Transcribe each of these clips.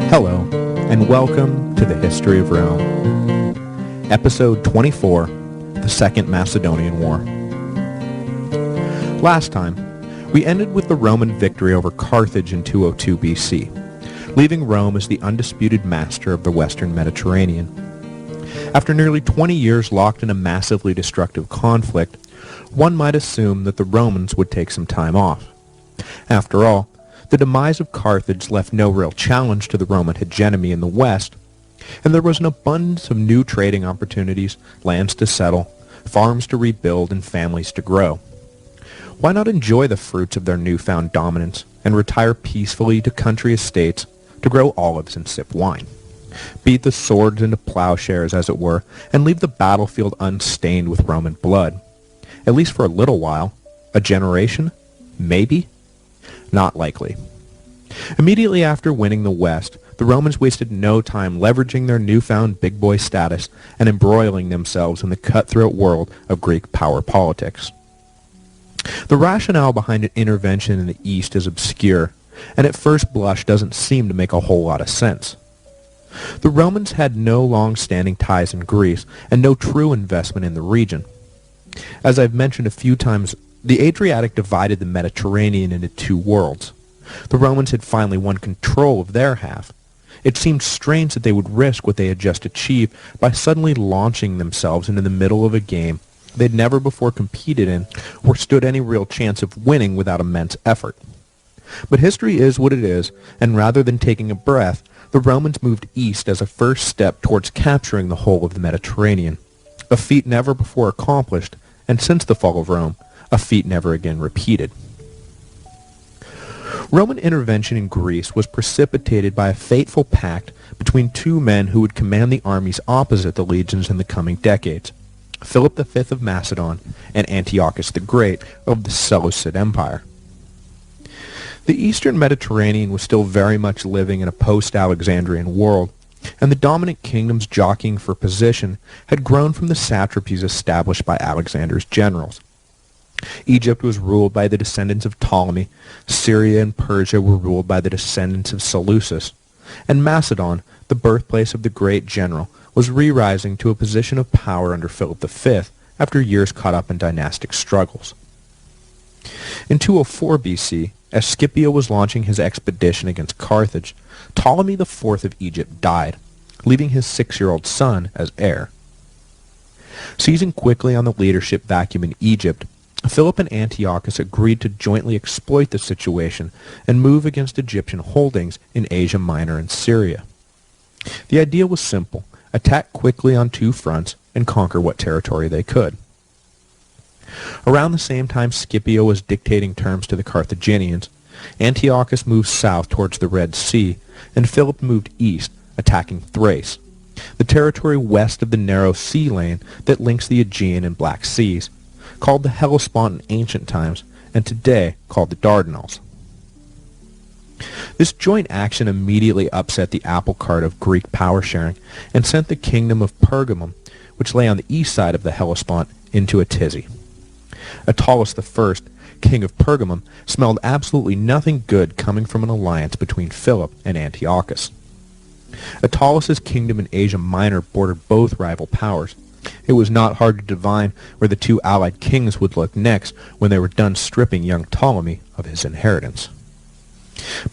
Hello, and welcome to the History of Rome. Episode 24, the Second Macedonian War. Last time, we ended with the Roman victory over Carthage in 202 BC, leaving Rome as the undisputed master of the Western Mediterranean. After nearly 20 years locked in a massively destructive conflict, one might assume that the Romans would take some time off. After all, the demise of Carthage left no real challenge to the Roman hegemony in the West, and there was an abundance of new trading opportunities, lands to settle, farms to rebuild, and families to grow. Why not enjoy the fruits of their newfound dominance and retire peacefully to country estates to grow olives and sip wine? Beat the swords into plowshares, as it were, and leave the battlefield unstained with Roman blood. At least for a little while. A generation? Maybe? Not likely. Immediately after winning the West, the Romans wasted no time leveraging their newfound big boy status and embroiling themselves in the cutthroat world of Greek power politics. The rationale behind an intervention in the East is obscure, and at first blush doesn't seem to make a whole lot of sense. The Romans had no long-standing ties in Greece and no true investment in the region. As I've mentioned a few times, the Adriatic divided the Mediterranean into two worlds. The Romans had finally won control of their half. It seemed strange that they would risk what they had just achieved by suddenly launching themselves into the middle of a game they'd never before competed in or stood any real chance of winning without immense effort. But history is what it is, and rather than taking a breath, the Romans moved east as a first step towards capturing the whole of the Mediterranean, a feat never before accomplished, and since the fall of Rome, a feat never again repeated. Roman intervention in Greece was precipitated by a fateful pact between two men who would command the armies opposite the legions in the coming decades, Philip V of Macedon and Antiochus the Great of the Seleucid Empire. The eastern Mediterranean was still very much living in a post-Alexandrian world, and the dominant kingdoms jockeying for position had grown from the satrapies established by Alexander's generals. Egypt was ruled by the descendants of Ptolemy, Syria and Persia were ruled by the descendants of Seleucus, and Macedon, the birthplace of the great general, was re-rising to a position of power under Philip V after years caught up in dynastic struggles. In 204 BC, as Scipio was launching his expedition against Carthage, Ptolemy IV of Egypt died, leaving his 6-year-old son as heir. Seizing quickly on the leadership vacuum in Egypt, Philip and Antiochus agreed to jointly exploit the situation and move against Egyptian holdings in Asia Minor and Syria. The idea was simple: attack quickly on two fronts and conquer what territory they could. Around the same time Scipio was dictating terms to the Carthaginians, Antiochus moved south towards the Red Sea, and Philip moved east, attacking Thrace, the territory west of the narrow sea lane that links the Aegean and Black Seas, called the Hellespont in ancient times, and today called the Dardanelles. This joint action immediately upset the apple cart of Greek power sharing and sent the kingdom of Pergamum, which lay on the east side of the Hellespont, into a tizzy. Attalus I, king of Pergamum, smelled absolutely nothing good coming from an alliance between Philip and Antiochus. Attalus's kingdom in Asia Minor bordered both rival powers. It was not hard to divine where the two allied kings would look next when they were done stripping young Ptolemy of his inheritance.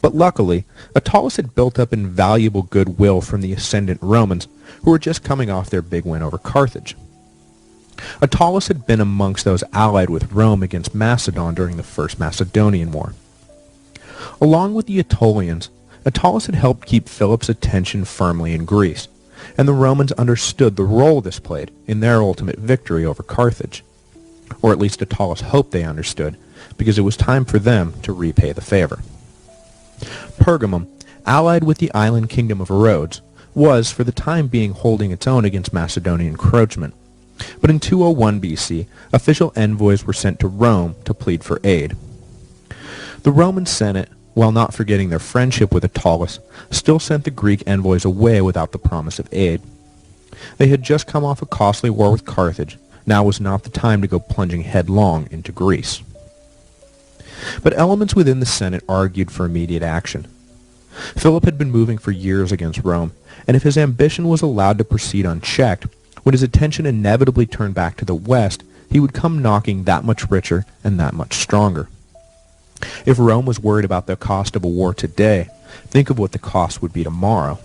But luckily, Attalus had built up invaluable goodwill from the ascendant Romans, who were just coming off their big win over Carthage. Attalus had been amongst those allied with Rome against Macedon during the First Macedonian War. Along with the Aetolians, Attalus had helped keep Philip's attention firmly in Greece, and the Romans understood the role this played in their ultimate victory over Carthage. Or at least Attalus hoped they understood, because it was time for them to repay the favor. Pergamum, allied with the island kingdom of Rhodes, was for the time being holding its own against Macedonian encroachment. But in 201 BC, official envoys were sent to Rome to plead for aid. The Roman Senate, while not forgetting their friendship with Attalus, still sent the Greek envoys away without the promise of aid. They had just come off a costly war with Carthage. Now was not the time to go plunging headlong into Greece. But elements within the Senate argued for immediate action. Philip had been moving for years against Rome, and if his ambition was allowed to proceed unchecked, when his attention inevitably turned back to the west, he would come knocking that much richer and that much stronger. If Rome was worried about the cost of a war today, think of what the cost would be tomorrow.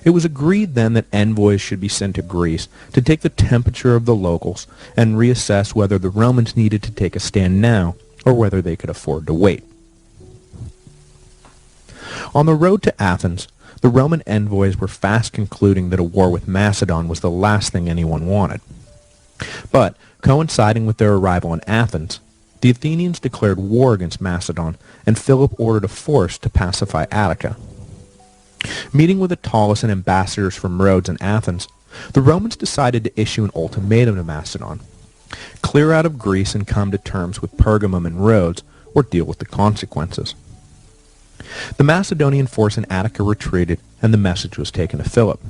It was agreed then that envoys should be sent to Greece to take the temperature of the locals and reassess whether the Romans needed to take a stand now or whether they could afford to wait. On the road to Athens, the Roman envoys were fast concluding that a war with Macedon was the last thing anyone wanted. But, coinciding with their arrival in Athens, the Athenians declared war against Macedon, and Philip ordered a force to pacify Attica. Meeting with Attalus and ambassadors from Rhodes and Athens, the Romans decided to issue an ultimatum to Macedon: clear out of Greece and come to terms with Pergamum and Rhodes, or deal with the consequences. The Macedonian force in Attica retreated, and the message was taken to Philip.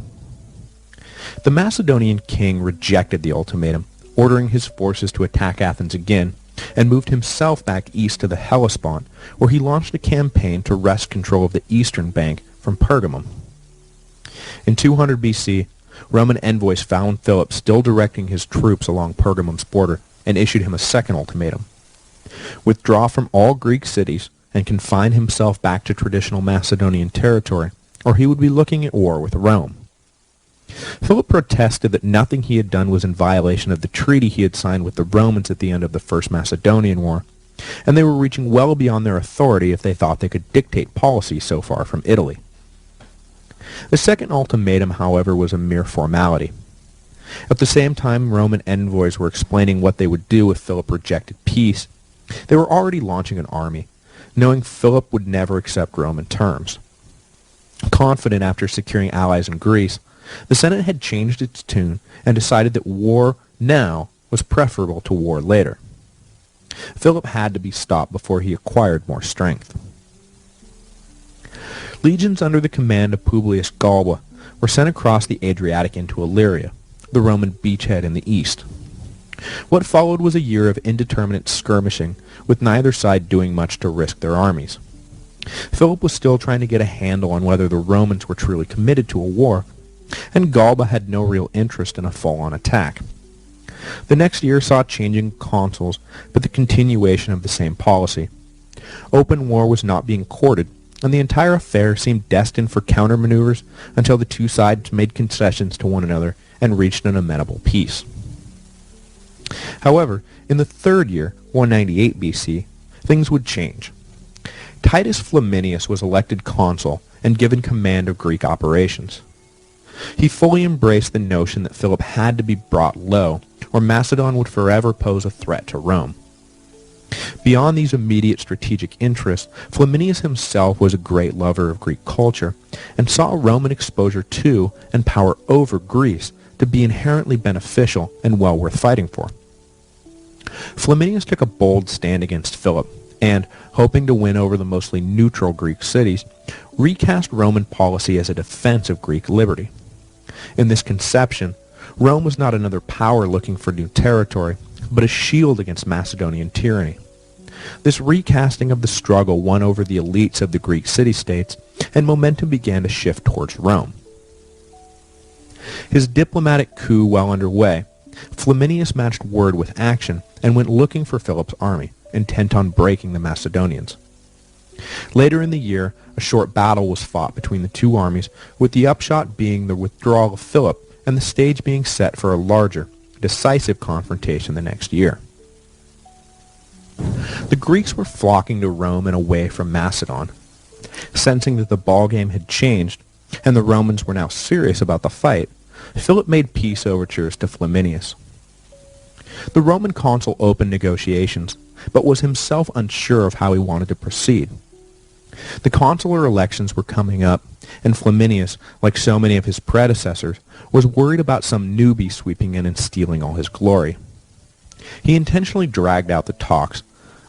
The Macedonian king rejected the ultimatum, ordering his forces to attack Athens again, and moved himself back east to the Hellespont, where he launched a campaign to wrest control of the eastern bank from Pergamum. In 200 BC, Roman envoys found Philip still directing his troops along Pergamum's border and issued him a second ultimatum: withdraw from all Greek cities and confine himself back to traditional Macedonian territory, or he would be looking at war with Rome. Philip protested that nothing he had done was in violation of the treaty he had signed with the Romans at the end of the First Macedonian War, and they were reaching well beyond their authority if they thought they could dictate policy so far from Italy. The second ultimatum, however, was a mere formality. At the same time Roman envoys were explaining what they would do if Philip rejected peace, they were already launching an army, knowing Philip would never accept Roman terms. Confident after securing allies in Greece, the Senate had changed its tune and decided that war now was preferable to war later. Philip had to be stopped before he acquired more strength. Legions under the command of Publius Galba were sent across the Adriatic into Illyria, the Roman beachhead in the east. What followed was a year of indeterminate skirmishing, with neither side doing much to risk their armies. Philip was still trying to get a handle on whether the Romans were truly committed to a war, and Galba had no real interest in a full-on attack. The next year saw changing consuls, but the continuation of the same policy. Open war was not being courted, and the entire affair seemed destined for countermaneuvers until the two sides made concessions to one another and reached an amenable peace. However, in the third year, 198 BC, things would change. Titus Flaminius was elected consul and given command of Greek operations. He fully embraced the notion that Philip had to be brought low, or Macedon would forever pose a threat to Rome. Beyond these immediate strategic interests, Flaminius himself was a great lover of Greek culture, and saw Roman exposure to and power over Greece to be inherently beneficial and well worth fighting for. Flaminius took a bold stand against Philip, and, hoping to win over the mostly neutral Greek cities, recast Roman policy as a defense of Greek liberty. In this conception, Rome was not another power looking for new territory, but a shield against Macedonian tyranny. This recasting of the struggle won over the elites of the Greek city-states, and momentum began to shift towards Rome. His diplomatic coup well underway, Flaminius matched word with action and went looking for Philip's army, intent on breaking the Macedonians. Later in the year, a short battle was fought between the two armies, with the upshot being the withdrawal of Philip and the stage being set for a larger, decisive confrontation the next year. The Greeks were flocking to Rome and away from Macedon. Sensing that the ballgame had changed, and the Romans were now serious about the fight, Philip made peace overtures to Flaminius. The Roman consul opened negotiations, but was himself unsure of how he wanted to proceed. The consular elections were coming up, and Flaminius, like so many of his predecessors, was worried about some newbie sweeping in and stealing all his glory. He intentionally dragged out the talks,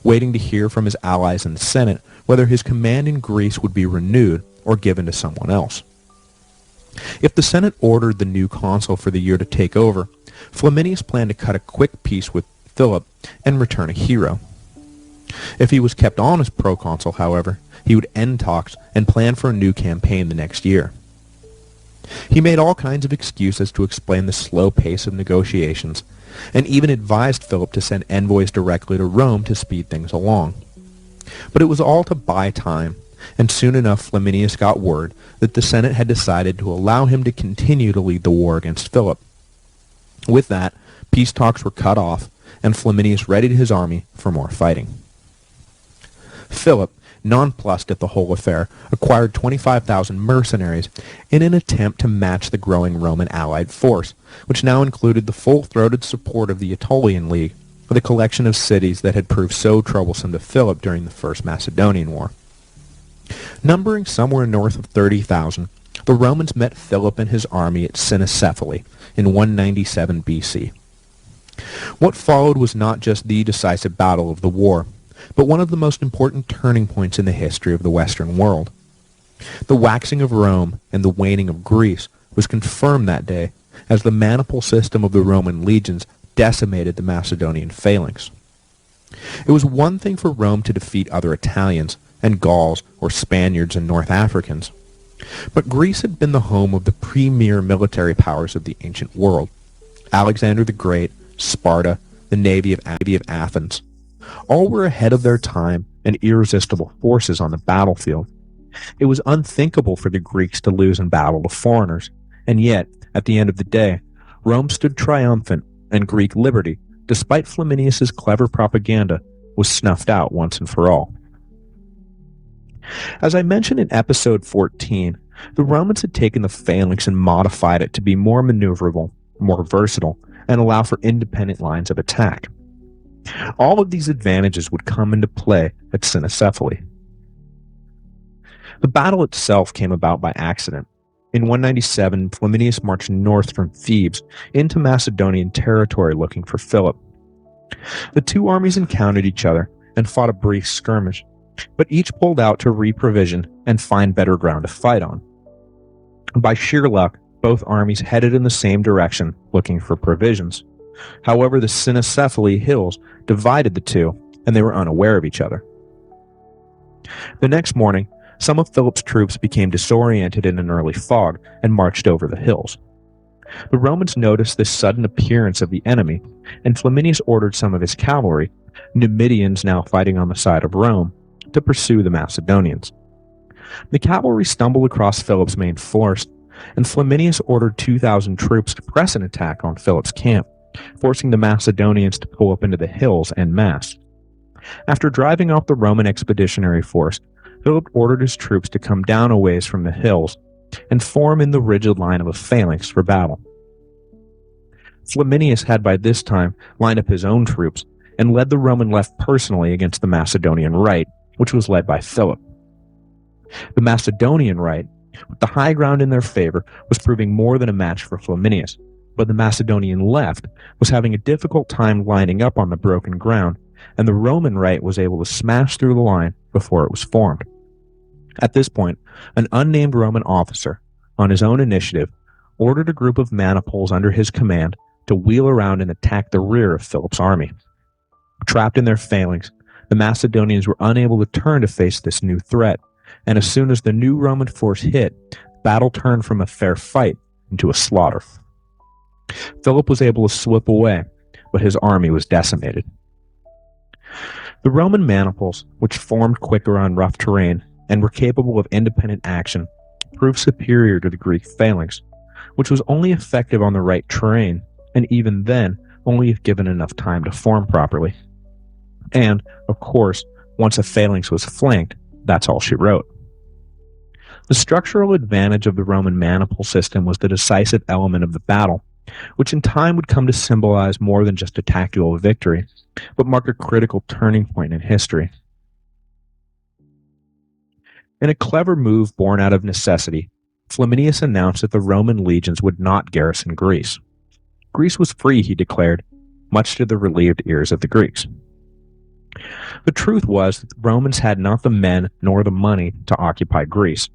waiting to hear from his allies in the Senate whether his command in Greece would be renewed or given to someone else. If the Senate ordered the new consul for the year to take over, Flaminius planned to cut a quick peace with Philip and return a hero. If he was kept on as proconsul, however, He would end talks and plan for a new campaign the next year. He made all kinds of excuses to explain the slow pace of negotiations, and even advised Philip to send envoys directly to Rome to speed things along. But it was all to buy time, and soon enough Flaminius got word that the Senate had decided to allow him to continue to lead the war against Philip. With that, peace talks were cut off, and Flaminius readied his army for more fighting. Philip, nonplussed at the whole affair, acquired 25,000 mercenaries in an attempt to match the growing Roman allied force, which now included the full-throated support of the Aetolian League, the collection of cities that had proved so troublesome to Philip during the First Macedonian War. Numbering somewhere north of 30,000, the Romans met Philip and his army at Cynocephali in 197 BC. What followed was not just the decisive battle of the war, but one of the most important turning points in the history of the Western world. The waxing of Rome and the waning of Greece was confirmed that day as the maniple system of the Roman legions decimated the Macedonian phalanx. It was one thing for Rome to defeat other Italians and Gauls or Spaniards and North Africans, but Greece had been the home of the premier military powers of the ancient world: Alexander the Great, Sparta, the navy of Athens. All were ahead of their time and irresistible forces on the battlefield. It was unthinkable for the Greeks to lose in battle to foreigners, and yet, at the end of the day, Rome stood triumphant, and Greek liberty, despite Flaminius's clever propaganda, was snuffed out once and for all. As I mentioned in episode 14, the Romans had taken the phalanx and modified it to be more maneuverable, more versatile, and allow for independent lines of attack. All of these advantages would come into play at Cynocephali. The battle itself came about by accident. In 197, Flaminius marched north from Thebes into Macedonian territory looking for Philip. The two armies encountered each other and fought a brief skirmish, but each pulled out to reprovision and find better ground to fight on. By sheer luck, both armies headed in the same direction looking for provisions. However, the Cynocephali hills divided the two, and they were unaware of each other. The next morning, some of Philip's troops became disoriented in an early fog and marched over the hills. The Romans noticed this sudden appearance of the enemy, and Flaminius ordered some of his cavalry, Numidians now fighting on the side of Rome, to pursue the Macedonians. The cavalry stumbled across Philip's main force, and Flaminius ordered 2,000 troops to press an attack on Philip's camp, forcing the Macedonians to pull up into the hills en masse. After driving off the Roman expeditionary force, Philip ordered his troops to come down a ways from the hills and form in the rigid line of a phalanx for battle. Flaminius had by this time lined up his own troops and led the Roman left personally against the Macedonian right, which was led by Philip. The Macedonian right, with the high ground in their favor, was proving more than a match for Flaminius, but the Macedonian left was having a difficult time lining up on the broken ground, and the Roman right was able to smash through the line before it was formed. At this point, an unnamed Roman officer, on his own initiative, ordered a group of maniples under his command to wheel around and attack the rear of Philip's army. Trapped in their phalanx, the Macedonians were unable to turn to face this new threat, and as soon as the new Roman force hit, the battle turned from a fair fight into a slaughter. Philip was able to slip away, but his army was decimated. The Roman maniples, which formed quicker on rough terrain and were capable of independent action, proved superior to the Greek phalanx, which was only effective on the right terrain, and even then, only if given enough time to form properly. And, of course, once a phalanx was flanked, that's all she wrote. The structural advantage of the Roman maniple system was the decisive element of the battle, which in time would come to symbolize more than just a tactical victory, but mark a critical turning point in history. In a clever move born out of necessity, Flaminius announced that the Roman legions would not garrison Greece. Greece was free, he declared, much to the relieved ears of the Greeks. The truth was that the Romans had not the men nor the money to occupy Greece,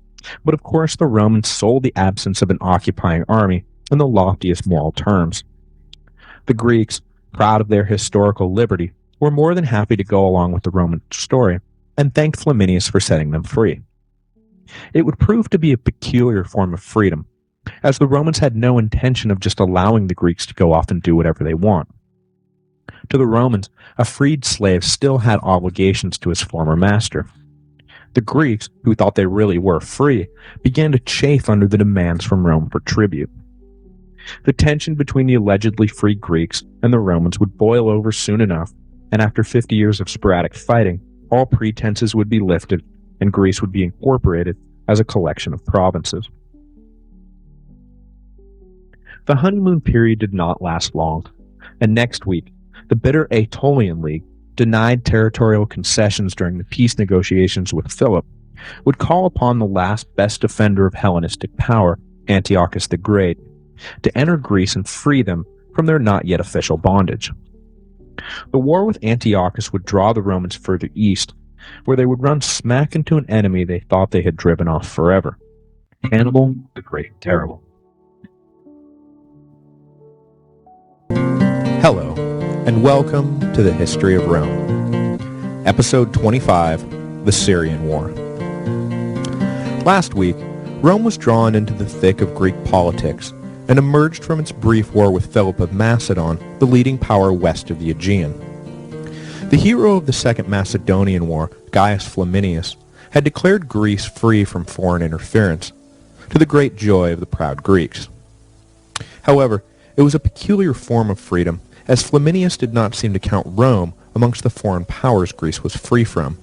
but of course the Romans sold the absence of an occupying army in the loftiest moral terms. The Greeks, proud of their historical liberty, were more than happy to go along with the Roman story, and thanked Flaminius for setting them free. It would prove to be a peculiar form of freedom, as the Romans had no intention of just allowing the Greeks to go off and do whatever they want. To the Romans, a freed slave still had obligations to his former master. The Greeks, who thought they really were free, began to chafe under the demands from Rome for tribute. The tension between the allegedly free Greeks and the Romans would boil over soon enough, and after 50 years of sporadic fighting, all pretenses would be lifted, and Greece would be incorporated as a collection of provinces. The honeymoon period did not last long, and next week, the bitter Aetolian League, denied territorial concessions during the peace negotiations with Philip, would call upon the last best defender of Hellenistic power, Antiochus the Great, to enter Greece and free them from their not yet official bondage. The war with Antiochus would draw the Romans further east, where they would run smack into an enemy they thought they had driven off forever, Hannibal the Great and Terrible. Hello, and welcome to the History of Rome. Episode 25, the Syrian War. Last week, Rome was drawn into the thick of Greek politics and emerged from its brief war with Philip of Macedon, the leading power west of the Aegean. The hero of the Second Macedonian War, Gaius Flaminius, had declared Greece free from foreign interference, to the great joy of the proud Greeks. However, it was a peculiar form of freedom, as Flaminius did not seem to count Rome amongst the foreign powers Greece was free from.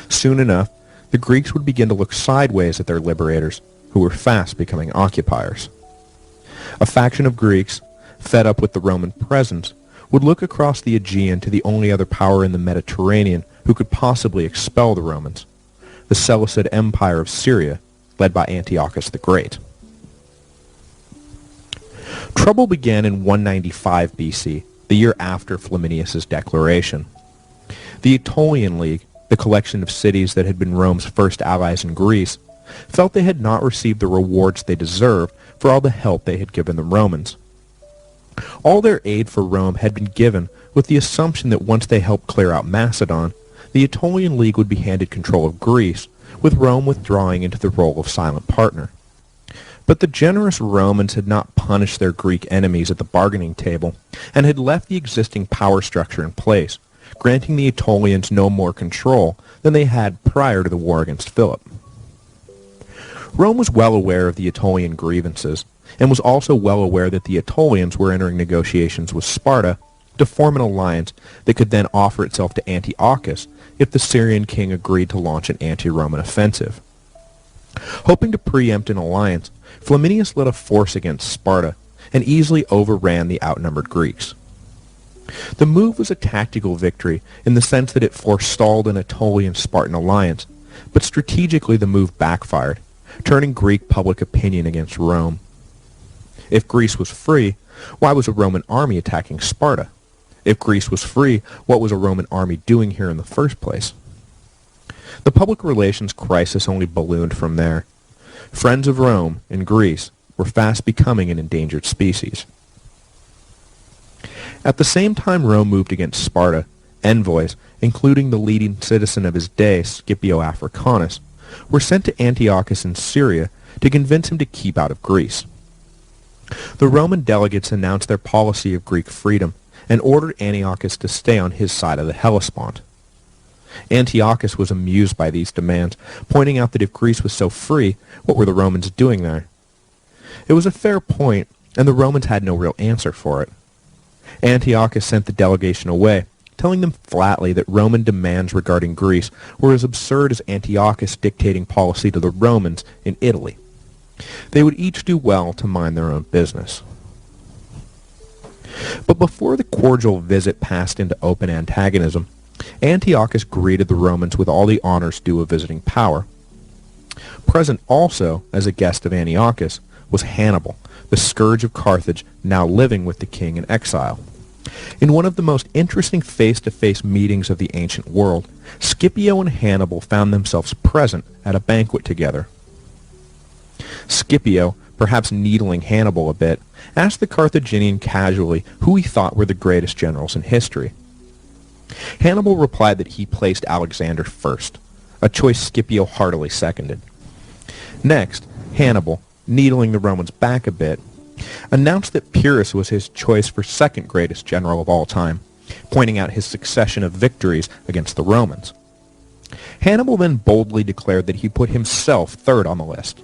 Soon enough, the Greeks would begin to look sideways at their liberators, who were fast becoming occupiers. A faction of Greeks, fed up with the Roman presence, would look across the Aegean to the only other power in the Mediterranean who could possibly expel the Romans, the Seleucid Empire of Syria, led by Antiochus the Great. Trouble began in 195 BC, the year after Flaminius's declaration. The Aetolian League, the collection of cities that had been Rome's first allies in Greece, felt they had not received the rewards they deserved for all the help they had given the Romans. All their aid for Rome had been given with the assumption that once they helped clear out Macedon, the Aetolian League would be handed control of Greece, with Rome withdrawing into the role of silent partner. But the generous Romans had not punished their Greek enemies at the bargaining table, and had left the existing power structure in place, granting the Aetolians no more control than they had prior to the war against Philip. Rome was well aware of the Aetolian grievances, and was also well aware that the Aetolians were entering negotiations with Sparta to form an alliance that could then offer itself to Antiochus if the Syrian king agreed to launch an anti-Roman offensive. Hoping to preempt an alliance, Flaminius led a force against Sparta and easily overran the outnumbered Greeks. The move was a tactical victory in the sense that it forestalled an Aetolian-Spartan alliance, but strategically the move backfired, turning Greek public opinion against Rome. If Greece was free, why was a Roman army attacking Sparta? If Greece was free, what was a Roman army doing here in the first place? The public relations crisis only ballooned from there. Friends of Rome in Greece were fast becoming an endangered species. At the same time Rome moved against Sparta, envoys, including the leading citizen of his day, Scipio Africanus, were sent to Antiochus in Syria to convince him to keep out of Greece. The Roman delegates announced their policy of Greek freedom and ordered Antiochus to stay on his side of the Hellespont. Antiochus was amused by these demands, pointing out that if Greece was so free, what were the Romans doing there? It was a fair point, and the Romans had no real answer for it. Antiochus sent the delegation away, telling them flatly that Roman demands regarding Greece were as absurd as Antiochus dictating policy to the Romans in Italy. They would each do well to mind their own business. But before the cordial visit passed into open antagonism, Antiochus greeted the Romans with all the honors due a visiting power. Present also, as a guest of Antiochus, was Hannibal, the scourge of Carthage, now living with the king in exile. In one of the most interesting face-to-face meetings of the ancient world, Scipio and Hannibal found themselves present at a banquet together. Scipio, perhaps needling Hannibal a bit, asked the Carthaginian casually who he thought were the greatest generals in history. Hannibal replied that he placed Alexander first, a choice Scipio heartily seconded. Next, Hannibal, needling the Romans back a bit, announced that Pyrrhus was his choice for second greatest general of all time, pointing out his succession of victories against the Romans. Hannibal then boldly declared that he put himself third on the list.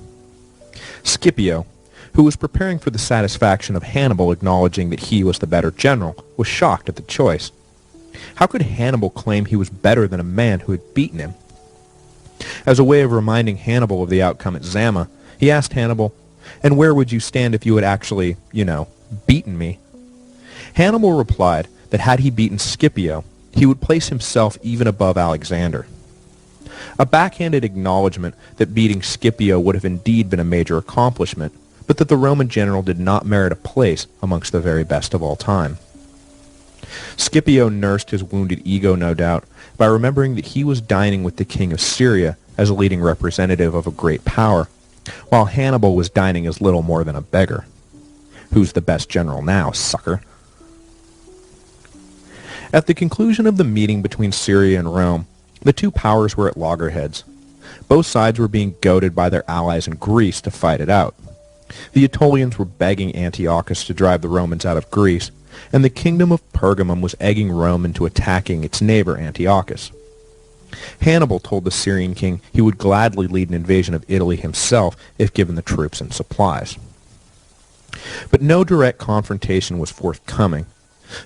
Scipio, who was preparing for the satisfaction of Hannibal acknowledging that he was the better general, was shocked at the choice. How could Hannibal claim he was better than a man who had beaten him? As a way of reminding Hannibal of the outcome at Zama, he asked Hannibal, "And where would you stand if you had actually, beaten me?" Hannibal replied that had he beaten Scipio, he would place himself even above Alexander. A backhanded acknowledgment that beating Scipio would have indeed been a major accomplishment, but that the Roman general did not merit a place amongst the very best of all time. Scipio nursed his wounded ego, no doubt, by remembering that he was dining with the king of Syria as a leading representative of a great power, while Hannibal was dining as little more than a beggar. Who's the best general now, sucker? At the conclusion of the meeting between Syria and Rome, the two powers were at loggerheads. Both sides were being goaded by their allies in Greece to fight it out. The Aetolians were begging Antiochus to drive the Romans out of Greece, and the kingdom of Pergamum was egging Rome into attacking its neighbor Antiochus. Hannibal told the Syrian king he would gladly lead an invasion of Italy himself if given the troops and supplies. But no direct confrontation was forthcoming,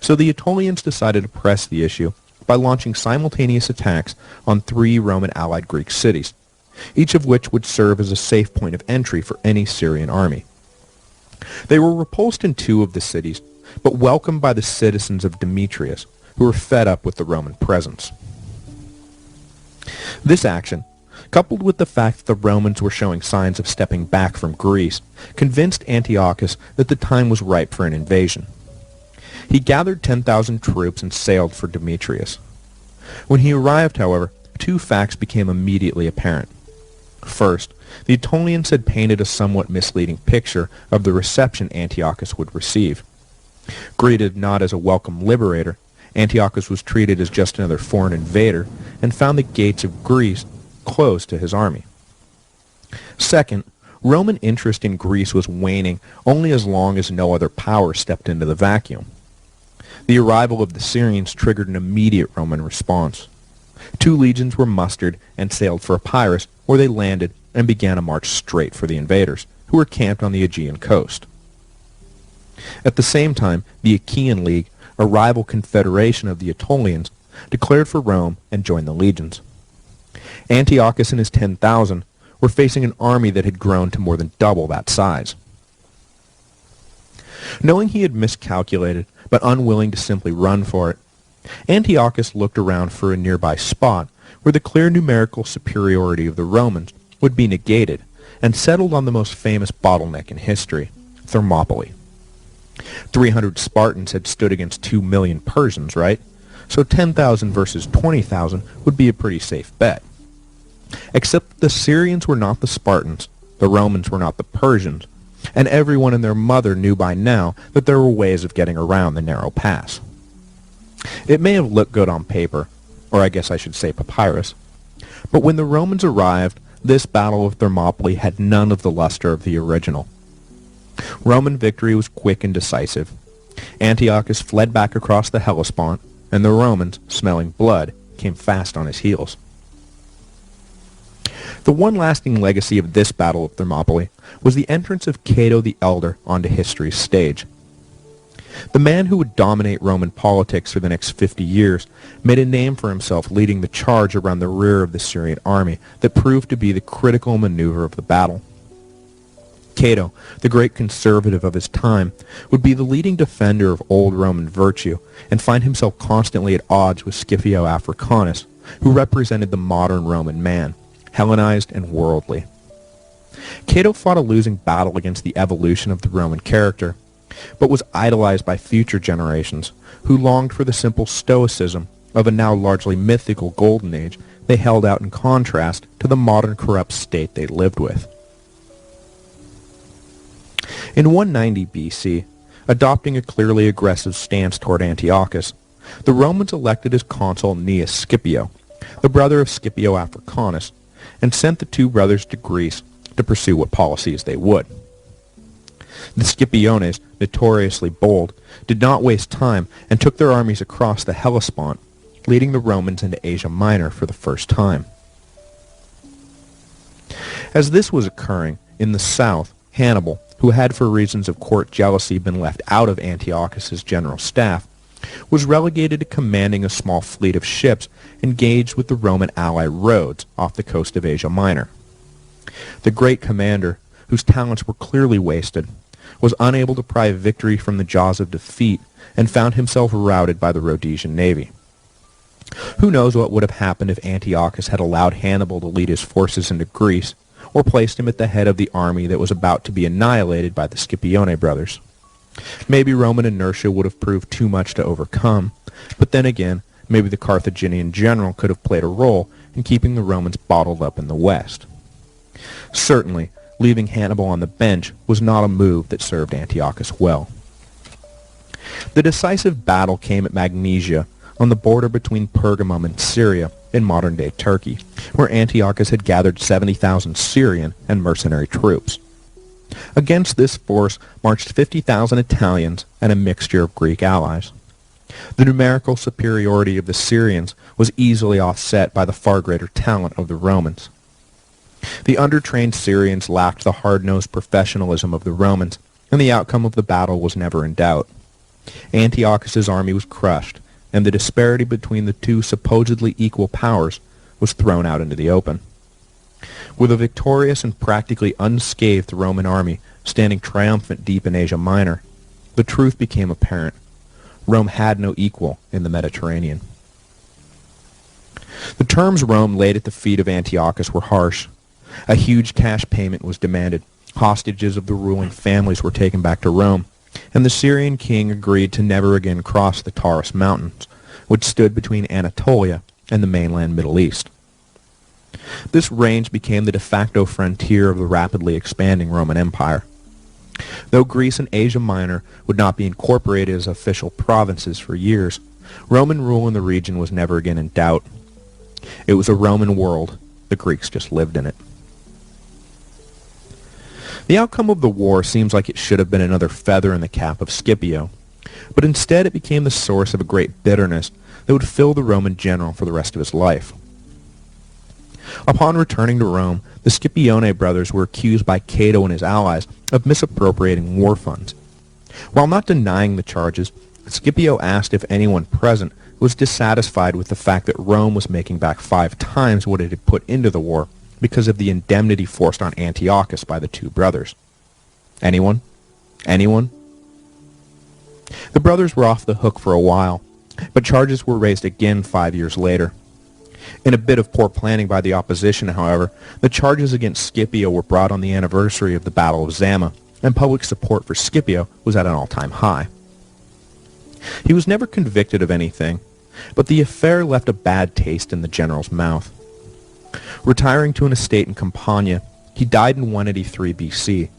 so the Aetolians decided to press the issue by launching simultaneous attacks on 3 Roman allied Greek cities, each of which would serve as a safe point of entry for any Syrian army. They were repulsed in 2 of the cities, but welcomed by the citizens of Demetrius, who were fed up with the Roman presence. This action, coupled with the fact that the Romans were showing signs of stepping back from Greece, convinced Antiochus that the time was ripe for an invasion. He gathered 10,000 troops and sailed for Demetrius. When he arrived, however, 2 facts became immediately apparent. First, the Aetolians had painted a somewhat misleading picture of the reception Antiochus would receive. Greeted not as a welcome liberator, Antiochus was treated as just another foreign invader and found the gates of Greece closed to his army. Second, Roman interest in Greece was waning only as long as no other power stepped into the vacuum. The arrival of the Syrians triggered an immediate Roman response. 2 legions were mustered and sailed for Epirus, where they landed and began a march straight for the invaders, who were camped on the Aegean coast. At the same time, the Achaean League, a rival confederation of the Aetolians, declared for Rome and joined the legions. Antiochus and his 10,000 were facing an army that had grown to more than double that size. Knowing he had miscalculated, but unwilling to simply run for it, Antiochus looked around for a nearby spot where the clear numerical superiority of the Romans would be negated, and settled on the most famous bottleneck in history, Thermopylae. 300 Spartans had stood against 2 million Persians, right? So 10,000 versus 20,000 would be a pretty safe bet. Except the Syrians were not the Spartans, the Romans were not the Persians, and everyone and their mother knew by now that there were ways of getting around the narrow pass. It may have looked good on paper, or I guess I should say papyrus, but when the Romans arrived, this battle of Thermopylae had none of the luster of the original. Roman victory was quick and decisive. Antiochus fled back across the Hellespont, and the Romans, smelling blood, came fast on his heels. The one lasting legacy of this battle of Thermopylae was the entrance of Cato the Elder onto history's stage. The man who would dominate Roman politics for the next 50 years made a name for himself leading the charge around the rear of the Syrian army that proved to be the critical maneuver of the battle. Cato, the great conservative of his time, would be the leading defender of old Roman virtue and find himself constantly at odds with Scipio Africanus, who represented the modern Roman man, Hellenized and worldly. Cato fought a losing battle against the evolution of the Roman character, but was idolized by future generations who longed for the simple stoicism of a now largely mythical golden age they held out in contrast to the modern corrupt state they lived with. In 190 BC, adopting a clearly aggressive stance toward Antiochus, the Romans elected as consul Gnaeus Scipio, the brother of Scipio Africanus, and sent the two brothers to Greece to pursue what policies they would. The Scipiones, notoriously bold, did not waste time and took their armies across the Hellespont, leading the Romans into Asia Minor for the first time. As this was occurring, in the south, Hannibal, who had for reasons of court jealousy been left out of Antiochus's general staff, was relegated to commanding a small fleet of ships engaged with the Roman ally Rhodes off the coast of Asia Minor. The great commander, whose talents were clearly wasted, was unable to pry victory from the jaws of defeat and found himself routed by the Rhodesian navy. Who knows what would have happened if Antiochus had allowed Hannibal to lead his forces into Greece, or placed him at the head of the army that was about to be annihilated by the Scipione brothers. Maybe Roman inertia would have proved too much to overcome, but then again, maybe the Carthaginian general could have played a role in keeping the Romans bottled up in the west. Certainly, leaving Hannibal on the bench was not a move that served Antiochus well. The decisive battle came at Magnesia, on the border between Pergamum and Syria in modern-day Turkey, where Antiochus had gathered 70,000 Syrian and mercenary troops. Against this force marched 50,000 Italians and a mixture of Greek allies. The numerical superiority of the Syrians was easily offset by the far greater talent of the Romans. The undertrained Syrians lacked the hard-nosed professionalism of the Romans, and the outcome of the battle was never in doubt. Antiochus's army was crushed, and the disparity between the two supposedly equal powers was thrown out into the open. With a victorious and practically unscathed Roman army standing triumphant deep in Asia Minor, the truth became apparent. Rome had no equal in the Mediterranean. The terms Rome laid at the feet of Antiochus were harsh. A huge cash payment was demanded, hostages of the ruling families were taken back to Rome, and the Syrian king agreed to never again cross the Taurus Mountains, which stood between Anatolia and the mainland Middle East. This range became the de facto frontier of the rapidly expanding Roman Empire. Though Greece and Asia Minor would not be incorporated as official provinces for years, Roman rule in the region was never again in doubt. It was a Roman world. The Greeks just lived in it. The outcome of the war seems like it should have been another feather in the cap of Scipio, but instead it became the source of a great bitterness that would fill the Roman general for the rest of his life. Upon returning to Rome, the Scipione brothers were accused by Cato and his allies of misappropriating war funds. While not denying the charges, Scipio asked if anyone present was dissatisfied with the fact that Rome was making back 5 times what it had put into the war because of the indemnity forced on Antiochus by the two brothers. Anyone? Anyone? The brothers were off the hook for a while, but charges were raised again 5 years later. In a bit of poor planning by the opposition, however, the charges against Scipio were brought on the anniversary of the Battle of Zama, and public support for Scipio was at an all-time high. He was never convicted of anything, but the affair left a bad taste in the general's mouth. Retiring to an estate in Campania, he died in 183 BC.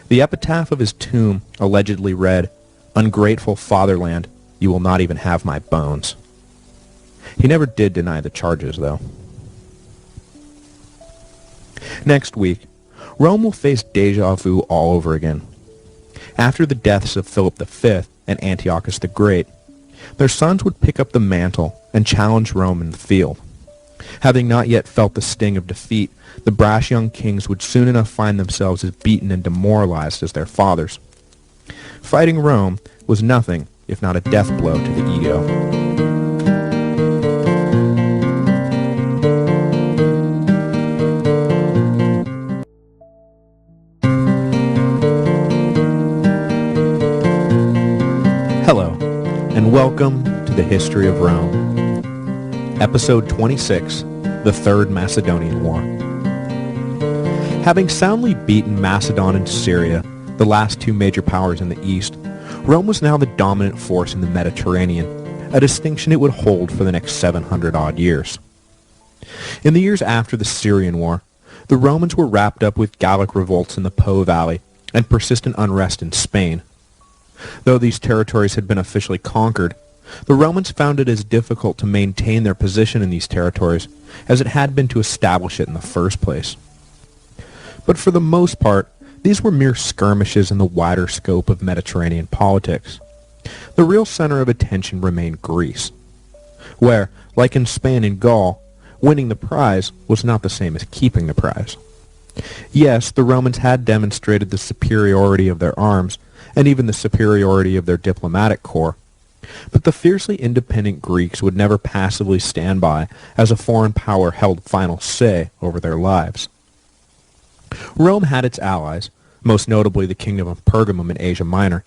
The epitaph of his tomb allegedly read, "Ungrateful fatherland, you will not even have my bones." He never did deny the charges, though. Next week, Rome will face déjà vu all over again. After the deaths of Philip V and Antiochus the Great, their sons would pick up the mantle and challenge Rome in the field. Having not yet felt the sting of defeat, the brash young kings would soon enough find themselves as beaten and demoralized as their fathers. Fighting Rome was nothing if not a death blow to the ego. Hello, and welcome to the History of Rome. Episode 26, the Third Macedonian War. Having soundly beaten Macedon and Syria, the last two major powers in the east, Rome was now the dominant force in the Mediterranean, a distinction it would hold for the next 700-odd years. In the years after the Syrian War, the Romans were wrapped up with Gallic revolts in the Po Valley and persistent unrest in Spain. Though these territories had been officially conquered, the Romans found it as difficult to maintain their position in these territories as it had been to establish it in the first place. But for the most part, these were mere skirmishes in the wider scope of Mediterranean politics. The real center of attention remained Greece, where, like in Spain and Gaul, winning the prize was not the same as keeping the prize. Yes, the Romans had demonstrated the superiority of their arms, and even the superiority of their diplomatic corps, but the fiercely independent Greeks would never passively stand by as a foreign power held final say over their lives. Rome had its allies, most notably the Kingdom of Pergamum in Asia Minor,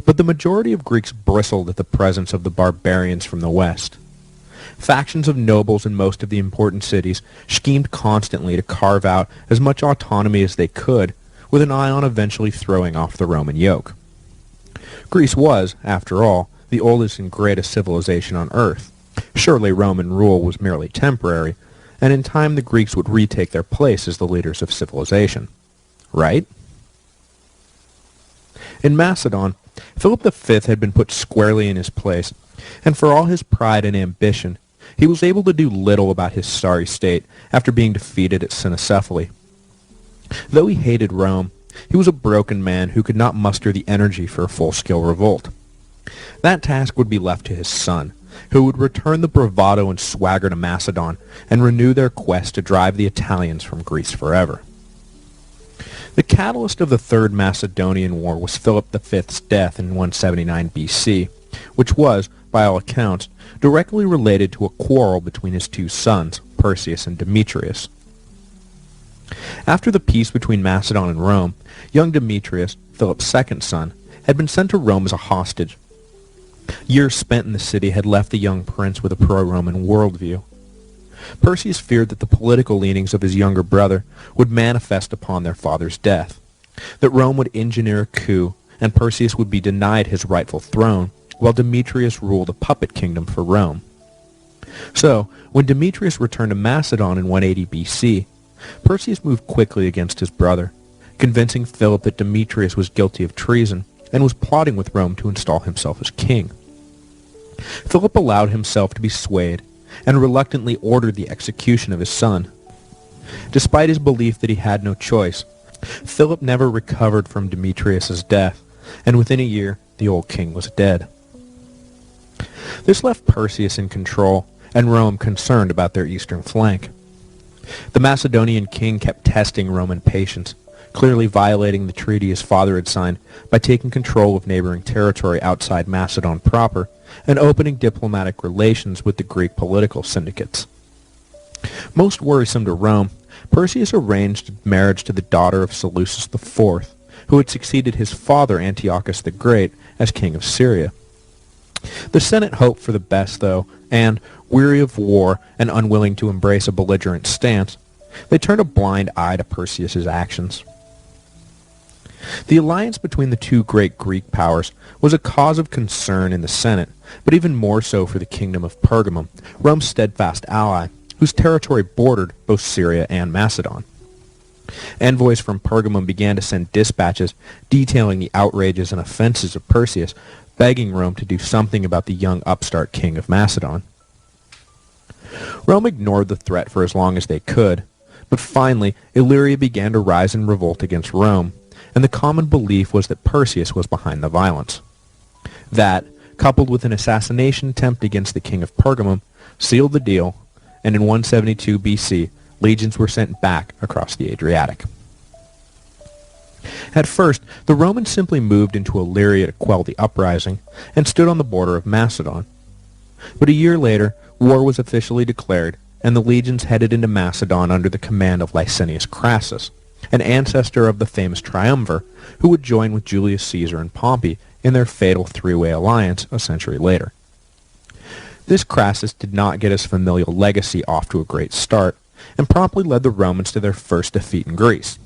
but the majority of Greeks bristled at the presence of the barbarians from the west. Factions of nobles in most of the important cities schemed constantly to carve out as much autonomy as they could, with an eye on eventually throwing off the Roman yoke. Greece was, after all, the oldest and greatest civilization on earth. Surely Roman rule was merely temporary, and in time the Greeks would retake their place as the leaders of civilization. Right? In Macedon, Philip V had been put squarely in his place, and for all his pride and ambition, he was able to do little about his sorry state after being defeated at Cynocephaly. Though he hated Rome, he was a broken man who could not muster the energy for a full-scale revolt. That task would be left to his son, who would return the bravado and swagger to Macedon and renew their quest to drive the Italians from Greece forever. The catalyst of the Third Macedonian War was Philip V's death in 179 BC, which was, by all accounts, directly related to a quarrel between his two sons, Perseus and Demetrius. After the peace between Macedon and Rome, young Demetrius, Philip's second son, had been sent to Rome as a hostage. Years spent in the city had left the young prince with a pro-Roman worldview. Perseus feared that the political leanings of his younger brother would manifest upon their father's death, that Rome would engineer a coup and Perseus would be denied his rightful throne, while Demetrius ruled a puppet kingdom for Rome. So, when Demetrius returned to Macedon in 180 BC, Perseus moved quickly against his brother, convincing Philip that Demetrius was guilty of treason and was plotting with Rome to install himself as king. Philip allowed himself to be swayed and reluctantly ordered the execution of his son. Despite his belief that he had no choice, Philip never recovered from Demetrius's death, and within a year, the old king was dead. This left Perseus in control, and Rome concerned about their eastern flank. The Macedonian king kept testing Roman patience, clearly violating the treaty his father had signed by taking control of neighboring territory outside Macedon proper and opening diplomatic relations with the Greek political syndicates. Most worrisome to Rome, Perseus arranged marriage to the daughter of Seleucus IV, who had succeeded his father Antiochus the Great as king of Syria. The Senate hoped for the best, though, and, weary of war and unwilling to embrace a belligerent stance, they turned a blind eye to Perseus's actions. The alliance between the two great Greek powers was a cause of concern in the Senate, but even more so for the kingdom of Pergamum, Rome's steadfast ally, whose territory bordered both Syria and Macedon. Envoys from Pergamum began to send dispatches detailing the outrages and offenses of Perseus, begging Rome to do something about the young upstart king of Macedon. Rome ignored the threat for as long as they could, but finally Illyria began to rise in revolt against Rome, and the common belief was that Perseus was behind the violence. That, coupled with an assassination attempt against the king of Pergamum, sealed the deal, and in 172 BC, legions were sent back across the Adriatic. At first, the Romans simply moved into Illyria to quell the uprising, and stood on the border of Macedon. But a year later, war was officially declared, and the legions headed into Macedon under the command of Licinius Crassus, an ancestor of the famous triumvir, who would join with Julius Caesar and Pompey in their fatal three-way alliance a century later. This Crassus did not get his familial legacy off to a great start, and promptly led the Romans to their first defeat in Greece.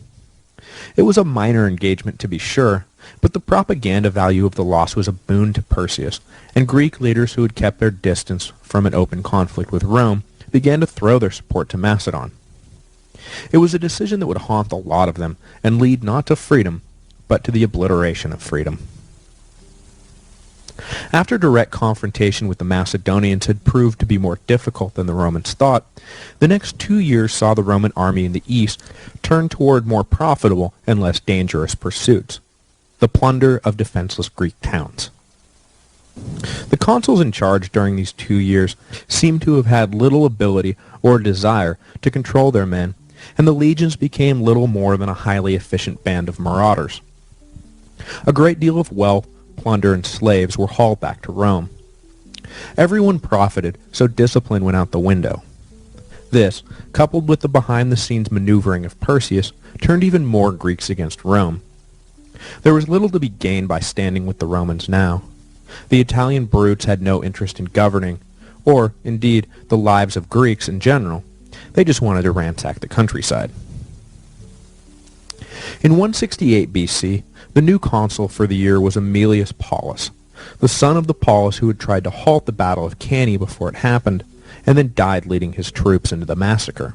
It was a minor engagement to be sure, but the propaganda value of the loss was a boon to Perseus, and Greek leaders who had kept their distance from an open conflict with Rome began to throw their support to Macedon. It was a decision that would haunt a lot of them and lead not to freedom, but to the obliteration of freedom. After direct confrontation with the Macedonians had proved to be more difficult than the Romans thought, the next 2 years saw the Roman army in the east turn toward more profitable and less dangerous pursuits, the plunder of defenseless Greek towns. The consuls in charge during these 2 years seem to have had little ability or desire to control their men, and the legions became little more than a highly efficient band of marauders. A great deal of wealth, plunder, and slaves were hauled back to Rome. Everyone profited, so discipline went out the window. This, coupled with the behind-the-scenes maneuvering of Perseus, turned even more Greeks against Rome. There was little to be gained by standing with the Romans now. The Italian brutes had no interest in governing, or, indeed, the lives of Greeks in general. They just wanted to ransack the countryside. In 168 BC, the new consul for the year was Aemilius Paulus, the son of the Paulus who had tried to halt the Battle of Cannae before it happened, and then died leading his troops into the massacre.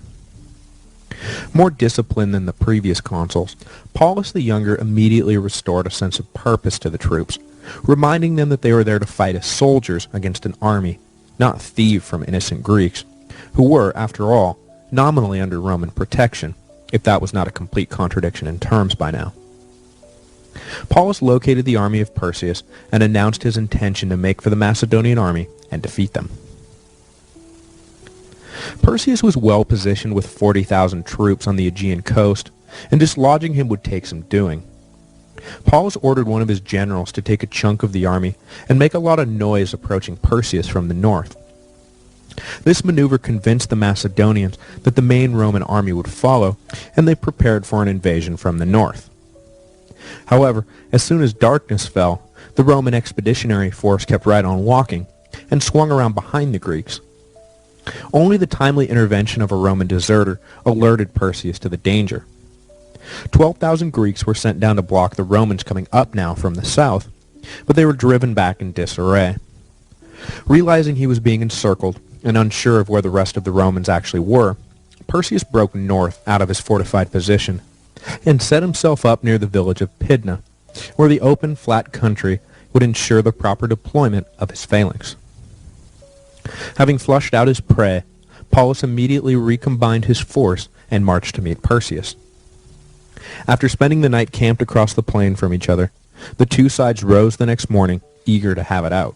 More disciplined than the previous consuls, Paulus the Younger immediately restored a sense of purpose to the troops, reminding them that they were there to fight as soldiers against an army, not thieve from innocent Greeks, who were, after all, nominally under Roman protection, if that was not a complete contradiction in terms by now. Paulus located the army of Perseus and announced his intention to make for the Macedonian army and defeat them. Perseus was well positioned with 40,000 troops on the Aegean coast, and dislodging him would take some doing. Paulus ordered one of his generals to take a chunk of the army and make a lot of noise approaching Perseus from the north. This maneuver convinced the Macedonians that the main Roman army would follow, and they prepared for an invasion from the north. However, as soon as darkness fell, the Roman expeditionary force kept right on walking, and swung around behind the Greeks. Only the timely intervention of a Roman deserter alerted Perseus to the danger. 12,000 Greeks were sent down to block the Romans coming up now from the south, but they were driven back in disarray. Realizing he was being encircled, and unsure of where the rest of the Romans actually were, Perseus broke north out of his fortified position, and set himself up near the village of Pydna, where the open, flat country would ensure the proper deployment of his phalanx. Having flushed out his prey, Paulus immediately recombined his force and marched to meet Perseus. After spending the night camped across the plain from each other, the two sides rose the next morning, eager to have it out.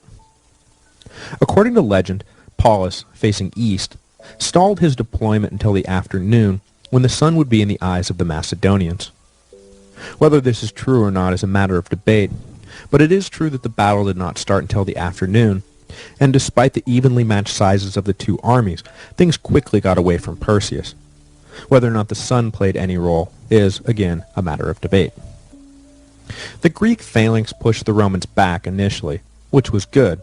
According to legend, Paulus, facing east, stalled his deployment until the afternoon, when the sun would be in the eyes of the Macedonians. Whether this is true or not is a matter of debate, but it is true that the battle did not start until the afternoon, and despite the evenly matched sizes of the two armies, things quickly got away from Perseus. Whether or not the sun played any role is, again, a matter of debate. The Greek phalanx pushed the Romans back initially, which was good,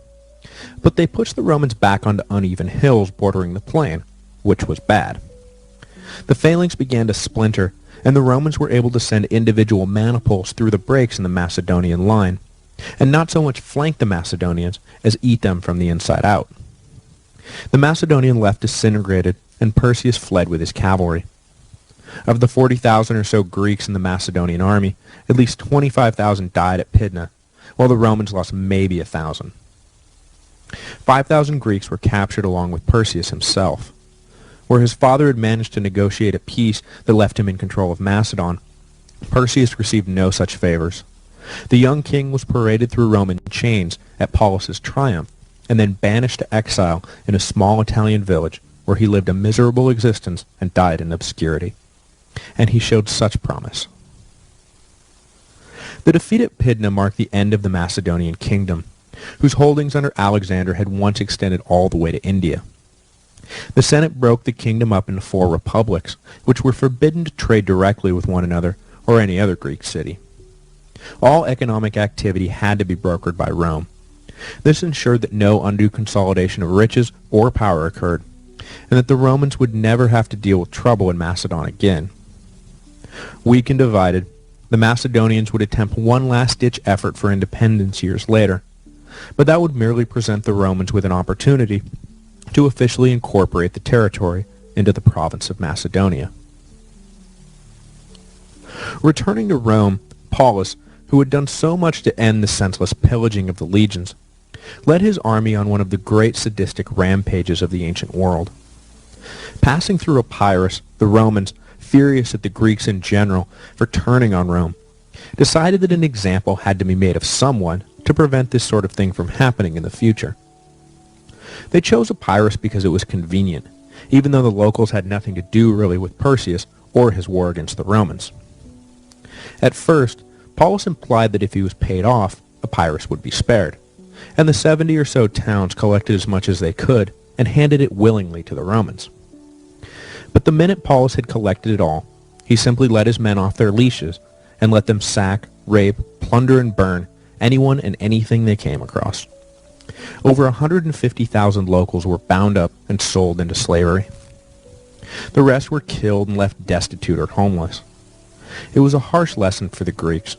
but they pushed the Romans back onto uneven hills bordering the plain, which was bad. The phalanx began to splinter, and the Romans were able to send individual maniples through the breaks in the Macedonian line, and not so much flank the Macedonians as eat them from the inside out. The Macedonian left disintegrated, and Perseus fled with his cavalry. Of the 40,000 or so Greeks in the Macedonian army, at least 25,000 died at Pydna, while the Romans lost maybe 1,000. 5,000 Greeks were captured along with Perseus himself. Where his father had managed to negotiate a peace that left him in control of Macedon, Perseus received no such favors. The young king was paraded through Rome in chains at Paulus's triumph, and then banished to exile in a small Italian village where he lived a miserable existence and died in obscurity. And he showed such promise. The defeat at Pydna marked the end of the Macedonian kingdom, whose holdings under Alexander had once extended all the way to India. The Senate broke the kingdom up into 4 republics, which were forbidden to trade directly with one another or any other Greek city. All economic activity had to be brokered by Rome. This ensured that no undue consolidation of riches or power occurred, and that the Romans would never have to deal with trouble in Macedon again. Weak and divided, the Macedonians would attempt one last-ditch effort for independence years later, but that would merely present the Romans with an opportunity to officially incorporate the territory into the province of Macedonia. Returning to Rome, Paulus, who had done so much to end the senseless pillaging of the legions, led his army on one of the great sadistic rampages of the ancient world. Passing through Epirus, the Romans, furious at the Greeks in general for turning on Rome, decided that an example had to be made of someone to prevent this sort of thing from happening in the future. They chose Epirus because it was convenient, even though the locals had nothing to do really with Perseus or his war against the Romans. At first, Paulus implied that if he was paid off, Epirus would be spared, and the 70 or so towns collected as much as they could and handed it willingly to the Romans. But the minute Paulus had collected it all, he simply let his men off their leashes and let them sack, rape, plunder, and burn anyone and anything they came across. Over 150,000 locals were bound up and sold into slavery. The rest were killed and left destitute or homeless. It was a harsh lesson for the Greeks,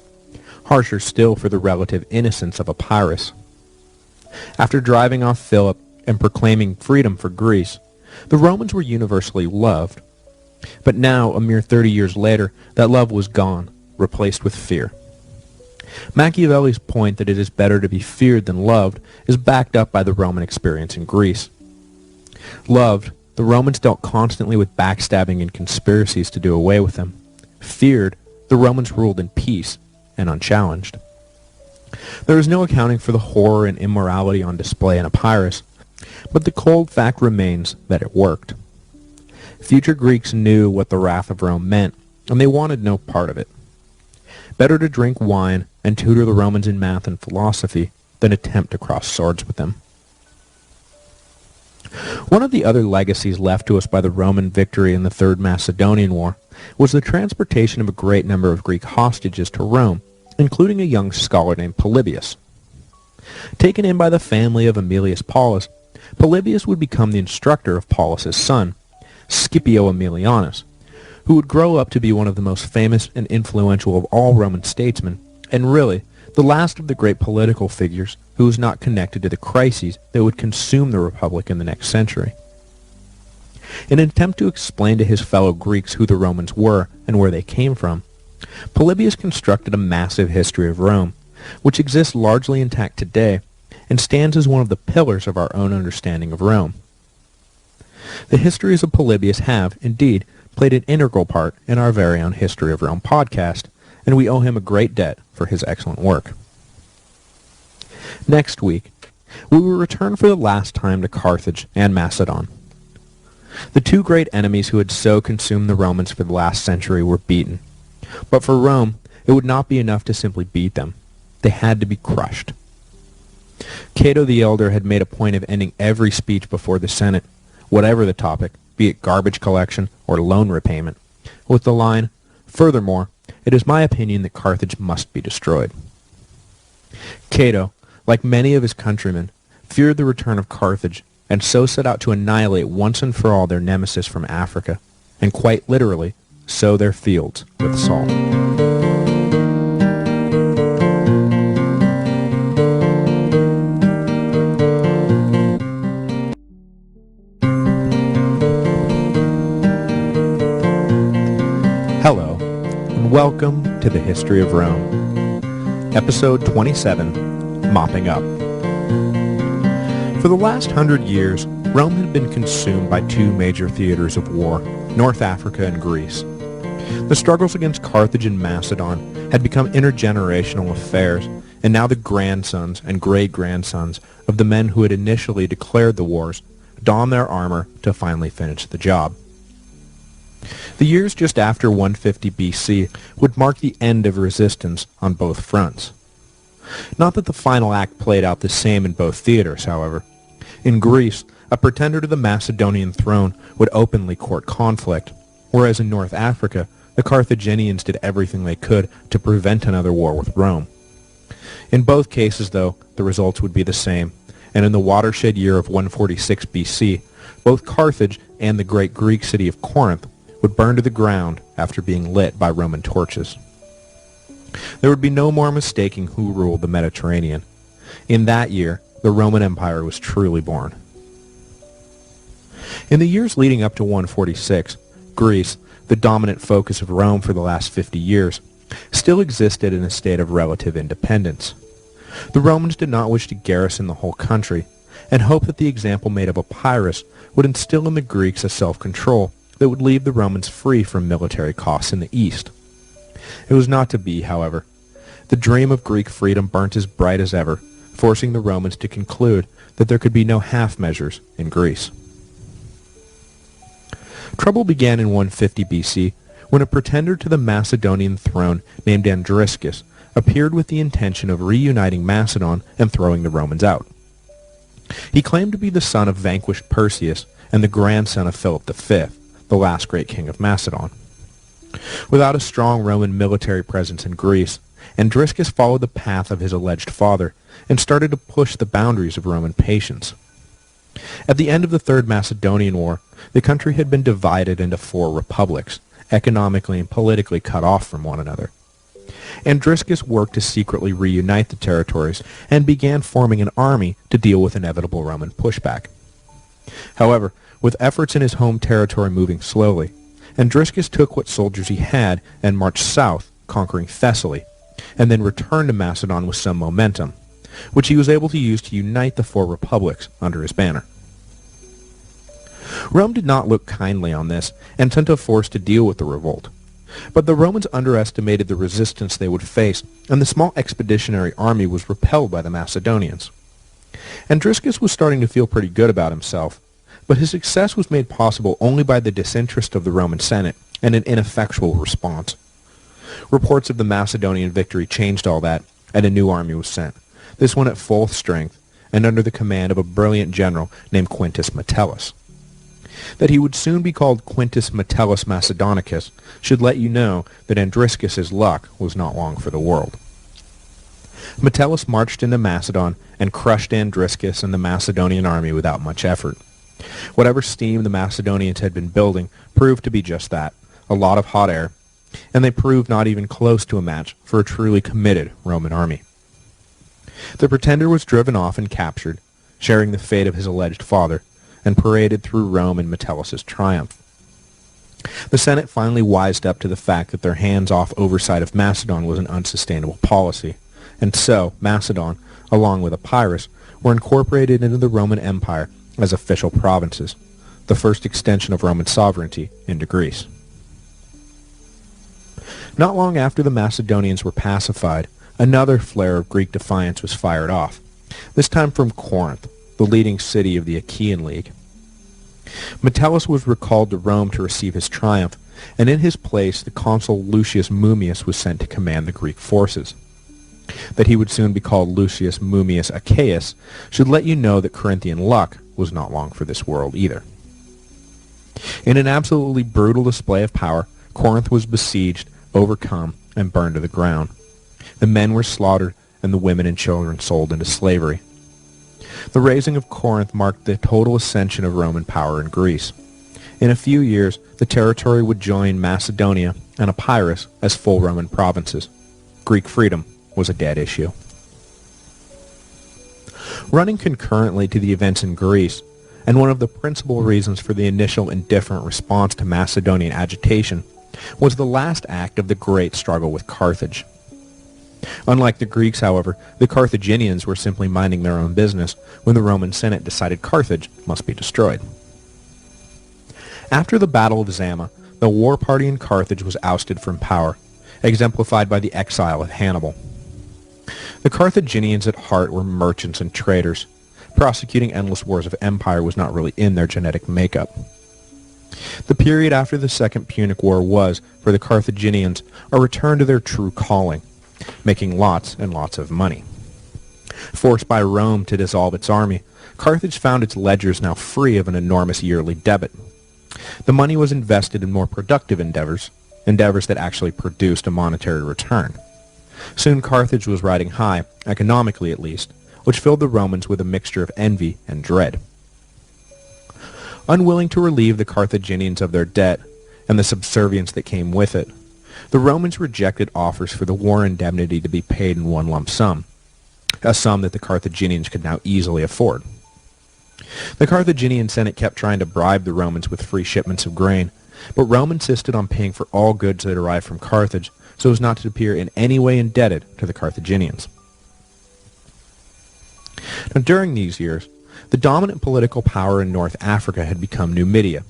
harsher still for the relative innocence of Epirus. After driving off Philip and proclaiming freedom for Greece, the Romans were universally loved. But now, a mere 30 years later, that love was gone, replaced with fear. Machiavelli's point that it is better to be feared than loved is backed up by the Roman experience in Greece. Loved, the Romans dealt constantly with backstabbing and conspiracies to do away with them. Feared, the Romans ruled in peace and unchallenged. There is no accounting for the horror and immorality on display in Epirus, but the cold fact remains that it worked. Future Greeks knew what the wrath of Rome meant, and they wanted no part of it. Better to drink wine and tutor the Romans in math and philosophy than attempt to cross swords with them. One of the other legacies left to us by the Roman victory in the Third Macedonian War was the transportation of a great number of Greek hostages to Rome, including a young scholar named Polybius. Taken in by the family of Aemilius Paulus, Polybius would become the instructor of Paulus's son, Scipio Aemilianus, who would grow up to be one of the most famous and influential of all Roman statesmen, and really, the last of the great political figures who was not connected to the crises that would consume the Republic in the next century. In an attempt to explain to his fellow Greeks who the Romans were and where they came from, Polybius constructed a massive history of Rome, which exists largely intact today and stands as one of the pillars of our own understanding of Rome. The histories of Polybius have, indeed, played an integral part in our very own History of Rome podcast, and we owe him a great debt for his excellent work. Next week, we will return for the last time to Carthage and Macedon. The two great enemies who had so consumed the Romans for the last century were beaten, but for Rome, it would not be enough to simply beat them. They had to be crushed. Cato the Elder had made a point of ending every speech before the Senate, whatever the topic, be it garbage collection or loan repayment, with the line, "Furthermore, it is my opinion that Carthage must be destroyed." Cato, like many of his countrymen, feared the return of Carthage, and so set out to annihilate once and for all their nemesis from Africa, and quite literally, sow their fields with salt. Hello, and welcome to the History of Rome, Episode 27, Mopping Up. For the last 100 years, Rome had been consumed by two major theaters of war, North Africa and Greece. The struggles against Carthage and Macedon had become intergenerational affairs, and now the grandsons and great-grandsons of the men who had initially declared the wars donned their armor to finally finish the job. The years just after 150 BC would mark the end of resistance on both fronts. Not that the final act played out the same in both theaters, however. In Greece, a pretender to the Macedonian throne would openly court conflict, whereas in North Africa, the Carthaginians did everything they could to prevent another war with Rome. In both cases, though, the results would be the same, and in the watershed year of 146 BC, both Carthage and the great Greek city of Corinth would burn to the ground after being lit by Roman torches. There would be no more mistaking who ruled the Mediterranean. In that year, the Roman Empire was truly born. In the years leading up to 146, Greece, the dominant focus of Rome for the last 50 years, still existed in a state of relative independence. The Romans did not wish to garrison the whole country, and hoped that the example made of Epirus would instill in the Greeks a self-control that would leave the Romans free from military costs in the east. It was not to be, however. The dream of Greek freedom burnt as bright as ever, forcing the Romans to conclude that there could be no half measures in Greece. Trouble began in 150 BC when a pretender to the Macedonian throne named Andriscus appeared with the intention of reuniting Macedon and throwing the Romans out. He claimed to be the son of vanquished Perseus and the grandson of Philip V, the last great king of Macedon. Without a strong Roman military presence in Greece, Andriscus followed the path of his alleged father and started to push the boundaries of Roman patience. At the end of the Third Macedonian War, the country had been divided into 4 republics, economically and politically cut off from one another. Andriscus worked to secretly reunite the territories and began forming an army to deal with inevitable Roman pushback. However, with efforts in his home territory moving slowly, Andriscus took what soldiers he had and marched south, conquering Thessaly, and then returned to Macedon with some momentum, which he was able to use to unite the 4 republics under his banner. Rome did not look kindly on this and sent a force to deal with the revolt. But the Romans underestimated the resistance they would face, and the small expeditionary army was repelled by the Macedonians. Andriscus was starting to feel pretty good about himself, but his success was made possible only by the disinterest of the Roman Senate and an ineffectual response. Reports of the Macedonian victory changed all that, and a new army was sent, this one at full strength, and under the command of a brilliant general named Quintus Metellus. That he would soon be called Quintus Metellus Macedonicus should let you know that Andriscus's luck was not long for the world. Metellus marched into Macedon and crushed Andriscus and the Macedonian army without much effort. Whatever steam the Macedonians had been building proved to be just that, a lot of hot air, and they proved not even close to a match for a truly committed Roman army. The pretender was driven off and captured, sharing the fate of his alleged father, and paraded through Rome in Metellus' triumph. The Senate finally wised up to the fact that their hands-off oversight of Macedon was an unsustainable policy, and so Macedon, along with Epirus, were incorporated into the Roman Empire as official provinces, the first extension of Roman sovereignty into Greece. Not long after the Macedonians were pacified, another flare of Greek defiance was fired off, this time from Corinth, the leading city of the Achaean League. Metellus was recalled to Rome to receive his triumph, and in his place the consul Lucius Mummius was sent to command the Greek forces. That he would soon be called Lucius Mummius Achaeus should let you know that Corinthian luck was not long for this world either. In an absolutely brutal display of power, Corinth was besieged, overcome, and burned to the ground. The men were slaughtered, and the women and children sold into slavery. The razing of Corinth marked the total ascension of Roman power in Greece. In a few years, the territory would join Macedonia and Epirus as full Roman provinces. Greek freedom was a dead issue. Running concurrently to the events in Greece, and one of the principal reasons for the initial indifferent response to Macedonian agitation, was the last act of the great struggle with Carthage. Unlike the Greeks, however, the Carthaginians were simply minding their own business when the Roman Senate decided Carthage must be destroyed. After the Battle of Zama, the war party in Carthage was ousted from power, exemplified by the exile of Hannibal. The Carthaginians at heart were merchants and traders. Prosecuting endless wars of empire was not really in their genetic makeup. The period after the Second Punic War was, for the Carthaginians, a return to their true calling, making lots and lots of money. Forced by Rome to dissolve its army, Carthage found its ledgers now free of an enormous yearly debit. The money was invested in more productive endeavors that actually produced a monetary return. Soon Carthage was riding high, economically at least, which filled the Romans with a mixture of envy and dread. Unwilling to relieve the Carthaginians of their debt and the subservience that came with it, the Romans rejected offers for the war indemnity to be paid in one lump sum, a sum that the Carthaginians could now easily afford. The Carthaginian Senate kept trying to bribe the Romans with free shipments of grain, but Rome insisted on paying for all goods that arrived from Carthage so as not to appear in any way indebted to the Carthaginians. Now, during these years, the dominant political power in North Africa had become Numidia,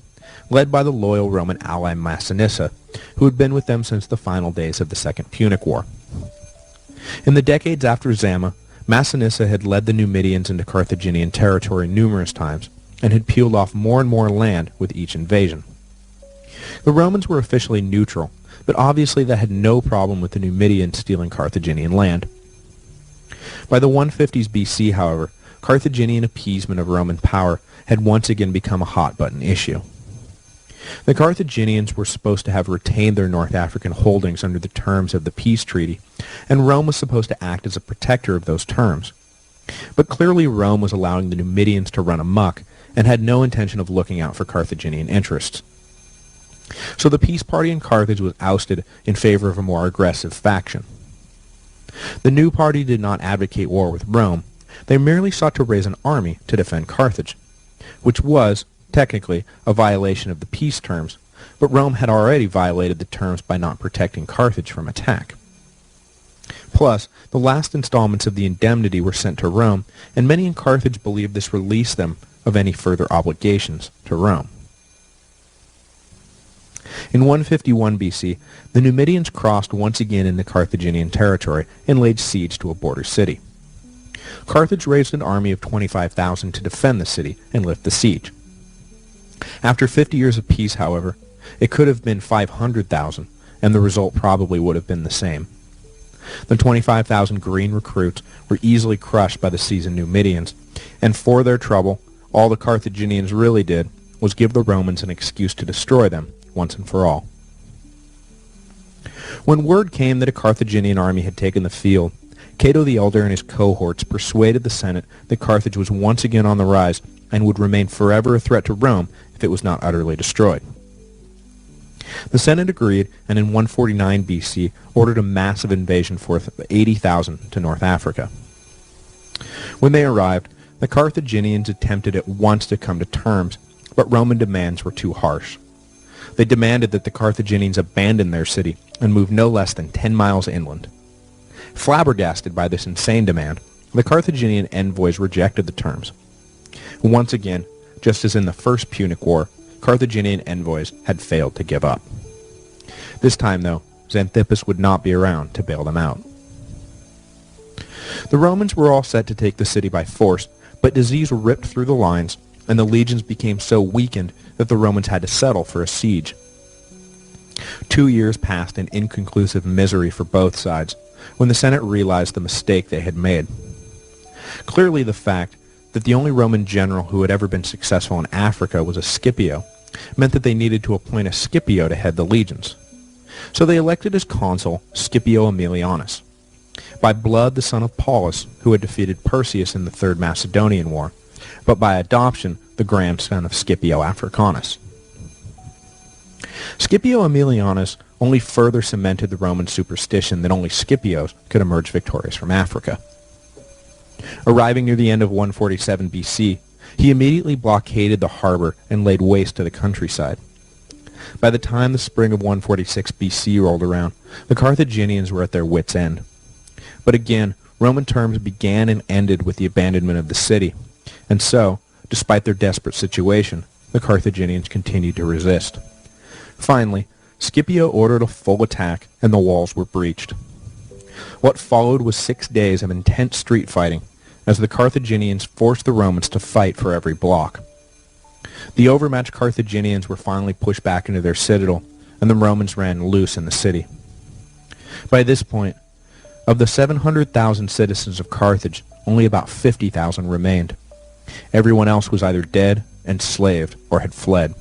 led by the loyal Roman ally Massinissa, who had been with them since the final days of the Second Punic War. In the decades after Zama, Massinissa had led the Numidians into Carthaginian territory numerous times, and had peeled off more and more land with each invasion. The Romans were officially neutral, but obviously that had no problem with the Numidians stealing Carthaginian land. By the 150s BC, however, Carthaginian appeasement of Roman power had once again become a hot-button issue. The Carthaginians were supposed to have retained their North African holdings under the terms of the peace treaty, and Rome was supposed to act as a protector of those terms. But clearly Rome was allowing the Numidians to run amok, and had no intention of looking out for Carthaginian interests. So the peace party in Carthage was ousted in favor of a more aggressive faction. The new party did not advocate war with Rome. They merely sought to raise an army to defend Carthage, which was, technically, a violation of the peace terms, but Rome had already violated the terms by not protecting Carthage from attack. Plus, the last installments of the indemnity were sent to Rome, and many in Carthage believed this released them of any further obligations to Rome. In 151 BC, the Numidians crossed once again into Carthaginian territory and laid siege to a border city. Carthage raised an army of 25,000 to defend the city and lift the siege. After 50 years of peace, however, it could have been 500,000, and the result probably would have been the same. The 25,000 green recruits were easily crushed by the seasoned Numidians, and for their trouble, all the Carthaginians really did was give the Romans an excuse to destroy them once and for all. When word came that a Carthaginian army had taken the field, Cato the Elder and his cohorts persuaded the Senate that Carthage was once again on the rise and would remain forever a threat to Rome if it was not utterly destroyed. The Senate agreed, and in 149 BC ordered a massive invasion force of 80,000 to North Africa. When they arrived, the Carthaginians attempted at once to come to terms, but Roman demands were too harsh. They demanded that the Carthaginians abandon their city and move no less than 10 miles inland. Flabbergasted by this insane demand, the Carthaginian envoys rejected the terms. Once again, just as in the First Punic War, Carthaginian envoys had failed to give up. This time, though, Xanthippus would not be around to bail them out. The Romans were all set to take the city by force, but disease ripped through the lines, and the legions became so weakened that the Romans had to settle for a siege. 2 years passed in inconclusive misery for both sides, when the Senate realized the mistake they had made. Clearly the fact that the only Roman general who had ever been successful in Africa was a Scipio meant that they needed to appoint a Scipio to head the legions. So they elected as consul Scipio Aemilianus, by blood the son of Paulus, who had defeated Perseus in the Third Macedonian War, but by adoption the grandson of Scipio Africanus. Scipio Aemilianus only further cemented the Roman superstition that only Scipios could emerge victorious from Africa. Arriving near the end of 147 BC, he immediately blockaded the harbor and laid waste to the countryside. By the time the spring of 146 BC rolled around, the Carthaginians were at their wits' end. But again, Roman terms began and ended with the abandonment of the city, and so, despite their desperate situation, the Carthaginians continued to resist. Finally, Scipio ordered a full attack, and the walls were breached. What followed was 6 days of intense street fighting, as the Carthaginians forced the Romans to fight for every block. The overmatched Carthaginians were finally pushed back into their citadel, and the Romans ran loose in the city. By this point, of the 700,000 citizens of Carthage, only about 50,000 remained. Everyone else was either dead, enslaved, or had fled.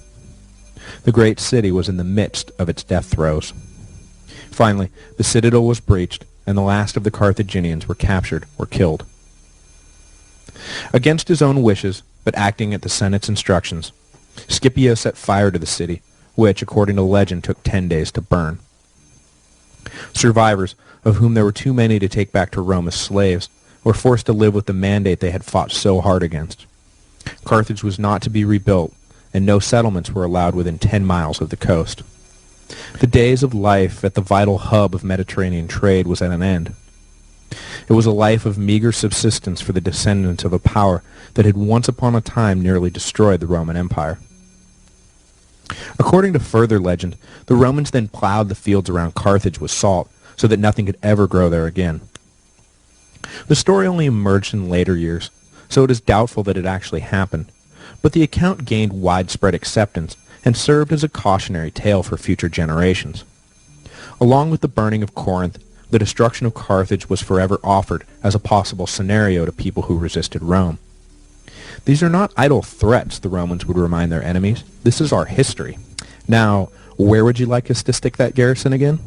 The great city was in the midst of its death throes. Finally, the citadel was breached, and the last of the Carthaginians were captured or killed. Against his own wishes, but acting at the Senate's instructions, Scipio set fire to the city, which, according to legend, took 10 days to burn. Survivors, of whom there were too many to take back to Rome as slaves, were forced to live with the mandate they had fought so hard against. Carthage was not to be rebuilt, and no settlements were allowed within 10 miles of the coast. The days of life at the vital hub of Mediterranean trade was at an end. It was a life of meager subsistence for the descendants of a power that had once upon a time nearly destroyed the Roman Empire. According to further legend, the Romans then plowed the fields around Carthage with salt so that nothing could ever grow there again. The story only emerged in later years, so it is doubtful that it actually happened, but the account gained widespread acceptance and served as a cautionary tale for future generations. Along with the burning of Corinth, the destruction of Carthage was forever offered as a possible scenario to people who resisted Rome. These are not idle threats, the Romans would remind their enemies. This is our history. Now, where would you like us to stick that garrison again?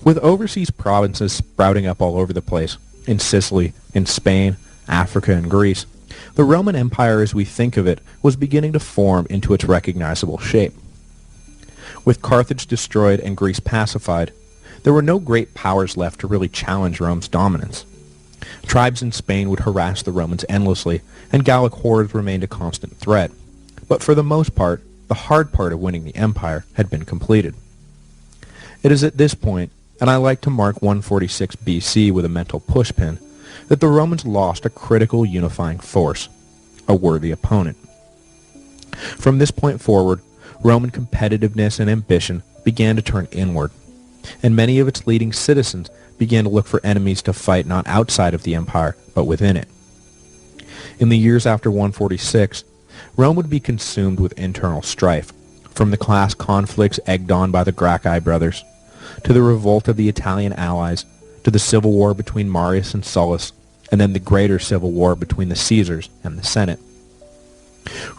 With overseas provinces sprouting up all over the place, in Sicily, in Spain, Africa, and Greece, the Roman Empire as we think of it was beginning to form into its recognizable shape. With Carthage destroyed and Greece pacified, there were no great powers left to really challenge Rome's dominance. Tribes in Spain would harass the Romans endlessly, and Gallic hordes remained a constant threat. But for the most part, the hard part of winning the empire had been completed. It is at this point, and I like to mark 146 BC with a mental pushpin, that the Romans lost a critical unifying force, a worthy opponent. From this point forward, Roman competitiveness and ambition began to turn inward, and many of its leading citizens began to look for enemies to fight not outside of the empire, but within it. In the years after 146, Rome would be consumed with internal strife, from the class conflicts egged on by the Gracchi brothers, to the revolt of the Italian allies, to the civil war between Marius and Sullus, and then the greater civil war between the Caesars and the Senate.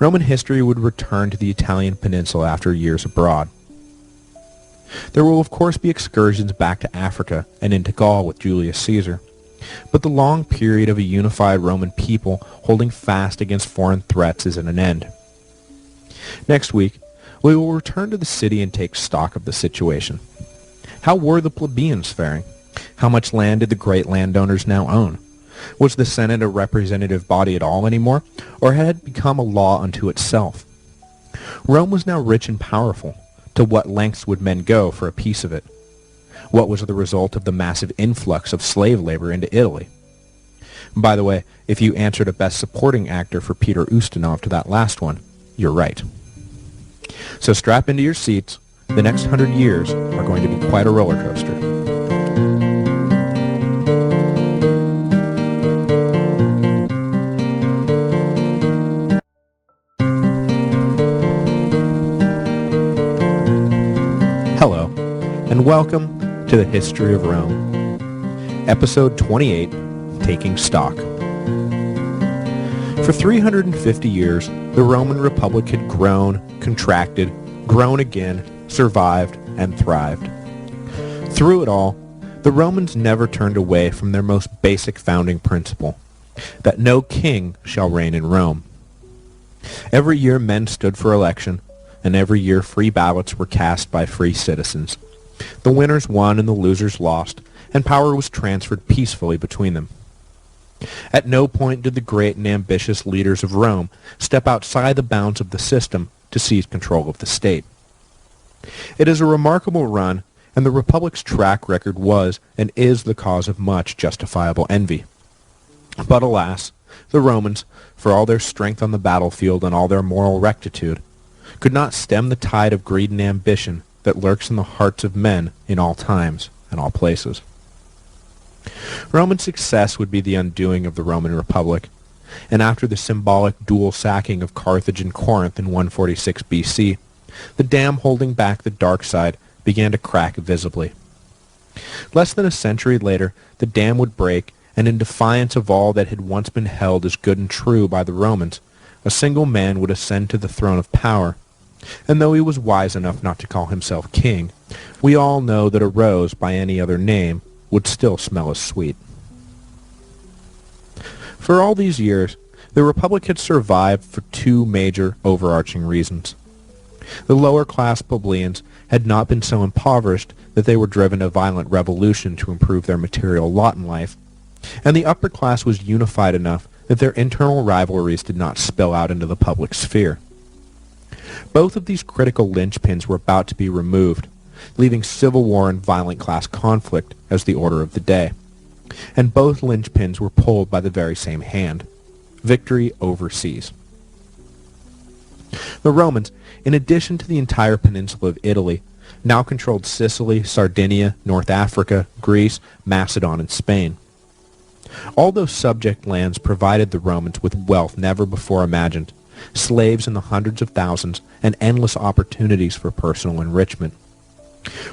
Roman history would return to the Italian peninsula after years abroad. There will of course be excursions back to Africa and into Gaul with Julius Caesar, but the long period of a unified Roman people holding fast against foreign threats is at an end. Next week, we will return to the city and take stock of the situation. How were the plebeians faring? How much land did the great landowners now own? Was the Senate a representative body at all anymore, or had it become a law unto itself? Rome was now rich and powerful. To what lengths would men go for a piece of it? What was the result of the massive influx of slave labor into Italy? By the way, if you answered a Best Supporting Actor for Peter Ustinov to that last one, you're right. So strap into your seats. The next 100 years are going to be quite a roller coaster. Hello, and welcome to the History of Rome, Episode 28, Taking Stock. For 350 years, the Roman Republic had grown, contracted, grown again, survived, and thrived. Through it all, the Romans never turned away from their most basic founding principle, that no king shall reign in Rome. Every year men stood for election, and every year free ballots were cast by free citizens. The winners won and the losers lost, and power was transferred peacefully between them. At no point did the great and ambitious leaders of Rome step outside the bounds of the system to seize control of the state. It is a remarkable run, and the Republic's track record was and is the cause of much justifiable envy. But alas, the Romans, for all their strength on the battlefield and all their moral rectitude, could not stem the tide of greed and ambition that lurks in the hearts of men in all times and all places. Roman success would be the undoing of the Roman Republic, and after the symbolic dual sacking of Carthage and Corinth in 146 BC, the dam holding back the dark side began to crack visibly. Less than a century later, the dam would break, and in defiance of all that had once been held as good and true by the Romans, a single man would ascend to the throne of power. And though he was wise enough not to call himself king, we all know that a rose by any other name would still smell as sweet. For all these years, the Republic had survived for two major overarching reasons. The lower-class plebeians had not been so impoverished that they were driven to violent revolution to improve their material lot in life, and the upper class was unified enough that their internal rivalries did not spill out into the public sphere. Both of these critical linchpins were about to be removed, leaving civil war and violent class conflict as the order of the day. And both linchpins were pulled by the very same hand: victory overseas. The Romans, in addition to the entire peninsula of Italy, now controlled Sicily, Sardinia, North Africa, Greece, Macedon, and Spain. All those subject lands provided the Romans with wealth never before imagined, slaves in the hundreds of thousands, and endless opportunities for personal enrichment.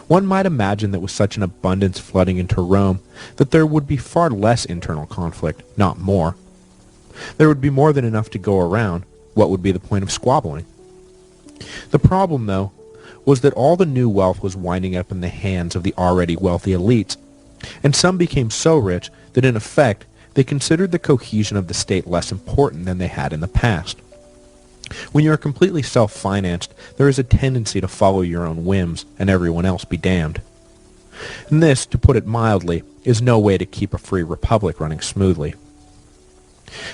One might imagine that with such an abundance flooding into Rome, that there would be far less internal conflict, not more. There would be more than enough to go around. What would be the point of squabbling? The problem, though, was that all the new wealth was winding up in the hands of the already wealthy elites, and some became so rich that in effect they considered the cohesion of the state less important than they had in the past. When you are completely self-financed, there is a tendency to follow your own whims, and everyone else be damned. And this, to put it mildly, is no way to keep a free republic running smoothly.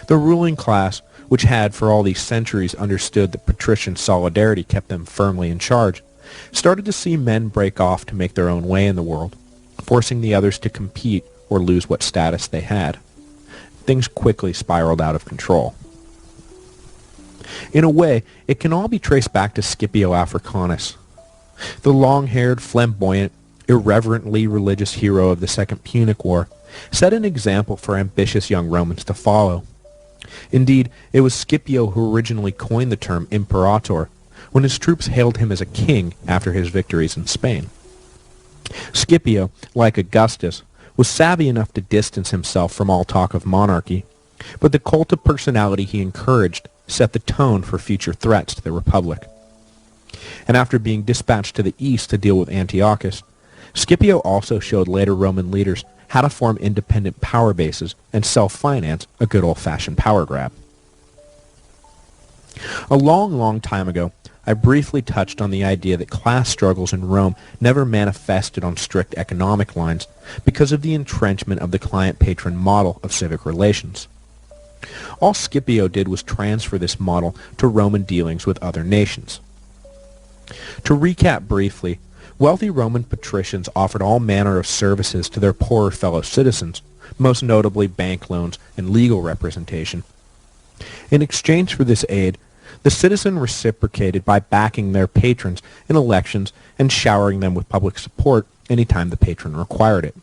The ruling class, which had for all these centuries understood that patrician solidarity kept them firmly in charge, started to see men break off to make their own way in the world, forcing the others to compete or lose what status they had. Things quickly spiraled out of control. In a way, it can all be traced back to Scipio Africanus. The long-haired, flamboyant, irreverently religious hero of the Second Punic War set an example for ambitious young Romans to follow. Indeed, it was Scipio who originally coined the term imperator, when his troops hailed him as a king after his victories in Spain. Scipio, like Augustus, was savvy enough to distance himself from all talk of monarchy, but the cult of personality he encouraged set the tone for future threats to the Republic. And after being dispatched to the east to deal with Antiochus, Scipio also showed later Roman leaders how to form independent power bases and self-finance a good old-fashioned power grab. A long time ago, I briefly touched on the idea that class struggles in Rome never manifested on strict economic lines because of the entrenchment of the client-patron model of civic relations. All Scipio did was transfer this model to Roman dealings with other nations. To recap briefly, wealthy Roman patricians offered all manner of services to their poorer fellow citizens, most notably bank loans and legal representation. In exchange for this aid, the citizen reciprocated by backing their patrons in elections and showering them with public support any time the patron required it.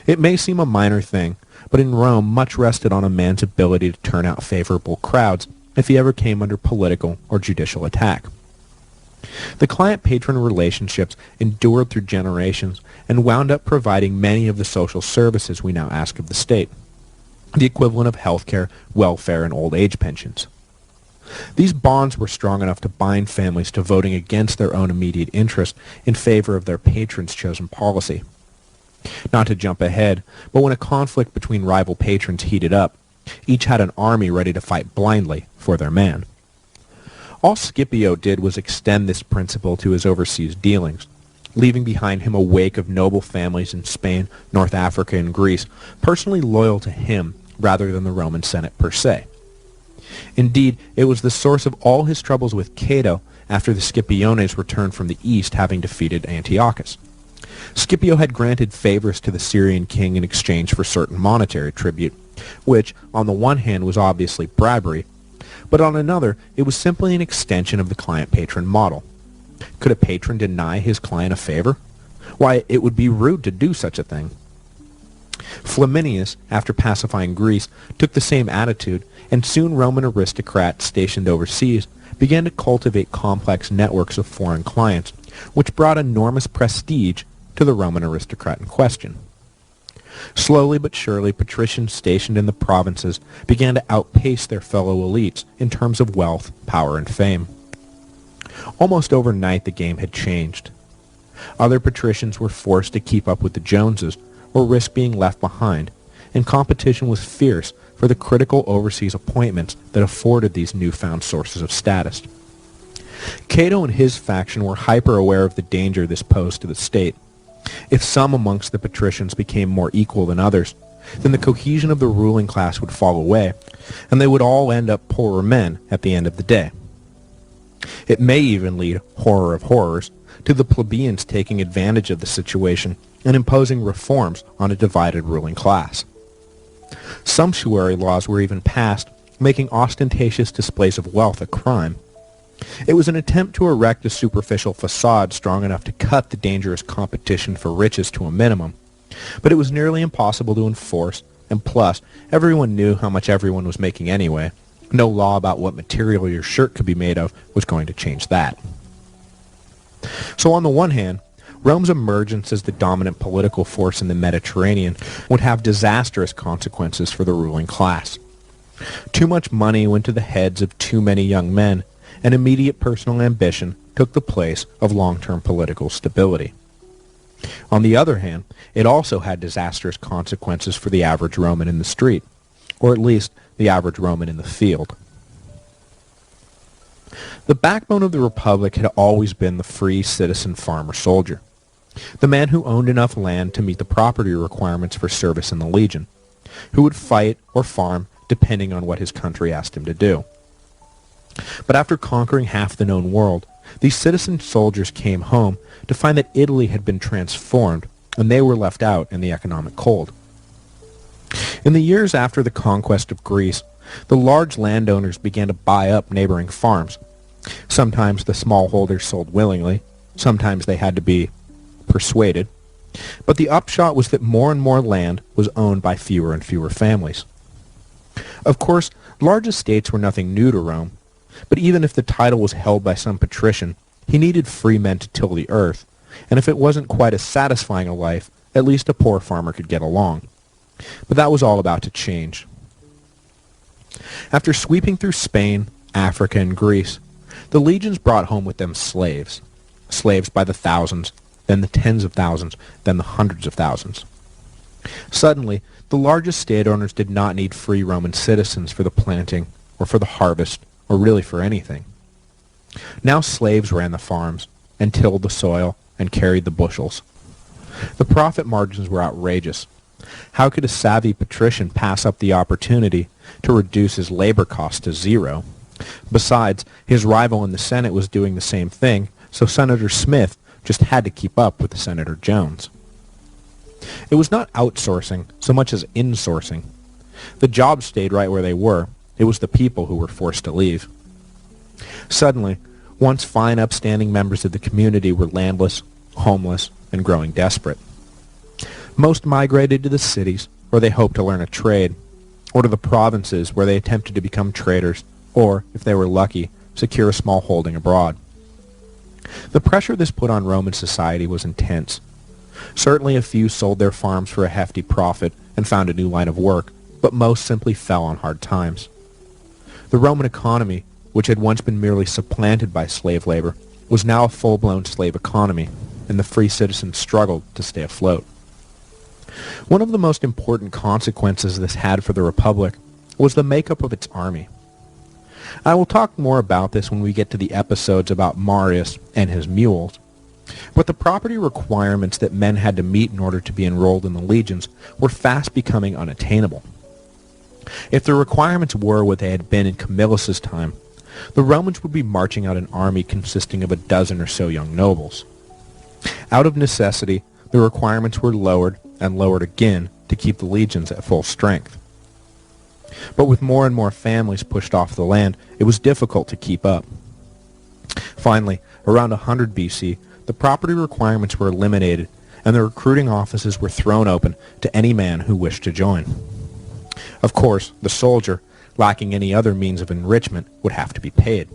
It may seem a minor thing, but in Rome much rested on a man's ability to turn out favorable crowds if he ever came under political or judicial attack. The client-patron relationships endured through generations and wound up providing many of the social services we now ask of the state, the equivalent of healthcare, welfare, and old age pensions. These bonds were strong enough to bind families to voting against their own immediate interest in favor of their patron's chosen policy. Not to jump ahead, but when a conflict between rival patrons heated up, each had an army ready to fight blindly for their man. All Scipio did was extend this principle to his overseas dealings, leaving behind him a wake of noble families in Spain, North Africa, and Greece, personally loyal to him rather than the Roman Senate per se. Indeed, it was the source of all his troubles with Cato after the Scipiones returned from the east having defeated Antiochus. Scipio had granted favors to the Syrian king in exchange for certain monetary tribute, which, on the one hand, was obviously bribery, but on another, it was simply an extension of the client-patron model. Could a patron deny his client a favor? Why, it would be rude to do such a thing. Flaminius, after pacifying Greece, took the same attitude, and soon Roman aristocrats stationed overseas began to cultivate complex networks of foreign clients, which brought enormous prestige to the Roman aristocrat in question. Slowly but surely, patricians stationed in the provinces began to outpace their fellow elites in terms of wealth, power, and fame. Almost overnight, the game had changed. Other patricians were forced to keep up with the Joneses or risk being left behind, and competition was fierce for the critical overseas appointments that afforded these newfound sources of status. Cato and his faction were hyper-aware of the danger this posed to the state. If some amongst the patricians became more equal than others, then the cohesion of the ruling class would fall away, and they would all end up poorer men at the end of the day. It may even lead, horror of horrors, to the plebeians taking advantage of the situation and imposing reforms on a divided ruling class. Sumptuary laws were even passed, making ostentatious displays of wealth a crime. It was an attempt to erect a superficial facade strong enough to cut the dangerous competition for riches to a minimum, but it was nearly impossible to enforce, and plus, everyone knew how much everyone was making anyway. No law about what material your shirt could be made of was going to change that. So on the one hand, Rome's emergence as the dominant political force in the Mediterranean would have disastrous consequences for the ruling class. Too much money went to the heads of too many young men, and immediate personal ambition took the place of long-term political stability. On the other hand, it also had disastrous consequences for the average Roman in the street, or at least the average Roman in the field. The backbone of the Republic had always been the free citizen farmer-soldier, the man who owned enough land to meet the property requirements for service in the legion, who would fight or farm depending on what his country asked him to do. But after conquering half the known world, these citizen soldiers came home to find that Italy had been transformed, and they were left out in the economic cold. In the years after the conquest of Greece, the large landowners began to buy up neighboring farms. Sometimes the smallholders sold willingly, sometimes they had to be persuaded, but the upshot was that more and more land was owned by fewer and fewer families. Of course, large estates were nothing new to Rome, but even if the title was held by some patrician, he needed free men to till the earth, and if it wasn't quite as satisfying a life, at least a poor farmer could get along. But that was all about to change. After sweeping through Spain, Africa, and Greece, the legions brought home with them slaves. Slaves by the thousands, then the tens of thousands, then the hundreds of thousands. Suddenly, the largest state owners did not need free Roman citizens for the planting, or for the harvest, or really for anything. Now slaves ran the farms, and tilled the soil, and carried the bushels. The profit margins were outrageous. How could a savvy patrician pass up the opportunity to reduce his labor costs to zero? Besides, his rival in the Senate was doing the same thing, so Senator Smith just had to keep up with Senator Jones. It was not outsourcing so much as insourcing. The jobs stayed right where they were. It was the people who were forced to leave. Suddenly, once fine upstanding members of the community were landless, homeless, and growing desperate. Most migrated to the cities, where they hoped to learn a trade, or to the provinces, where they attempted to become traders, or, if they were lucky, secure a small holding abroad. The pressure this put on Roman society was intense. Certainly a few sold their farms for a hefty profit and found a new line of work, but most simply fell on hard times. The Roman economy, which had once been merely supplanted by slave labor, was now a full-blown slave economy, and the free citizens struggled to stay afloat. One of the most important consequences this had for the Republic was the makeup of its army. I will talk more about this when we get to the episodes about Marius and his mules, but the property requirements that men had to meet in order to be enrolled in the legions were fast becoming unattainable. If the requirements were what they had been in Camillus's time, the Romans would be marching out an army consisting of a dozen or so young nobles. Out of necessity, the requirements were lowered and lowered again to keep the legions at full strength. But with more and more families pushed off the land, it was difficult to keep up. Finally, around 100 BC, the property requirements were eliminated, and the recruiting offices were thrown open to any man who wished to join. Of course, the soldier, lacking any other means of enrichment, would have to be paid.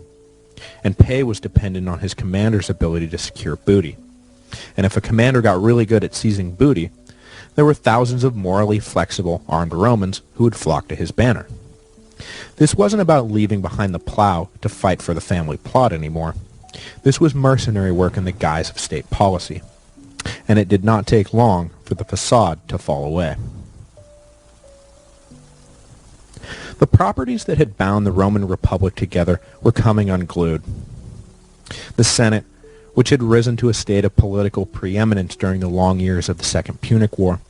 And pay was dependent on his commander's ability to secure booty. And if a commander got really good at seizing booty, there were thousands of morally flexible, armed Romans who would flock to his banner. This wasn't about leaving behind the plow to fight for the family plot anymore. This was mercenary work in the guise of state policy. And it did not take long for the facade to fall away. The properties that had bound the Roman Republic together were coming unglued. The Senate, which had risen to a state of political preeminence during the long years of the Second Punic War,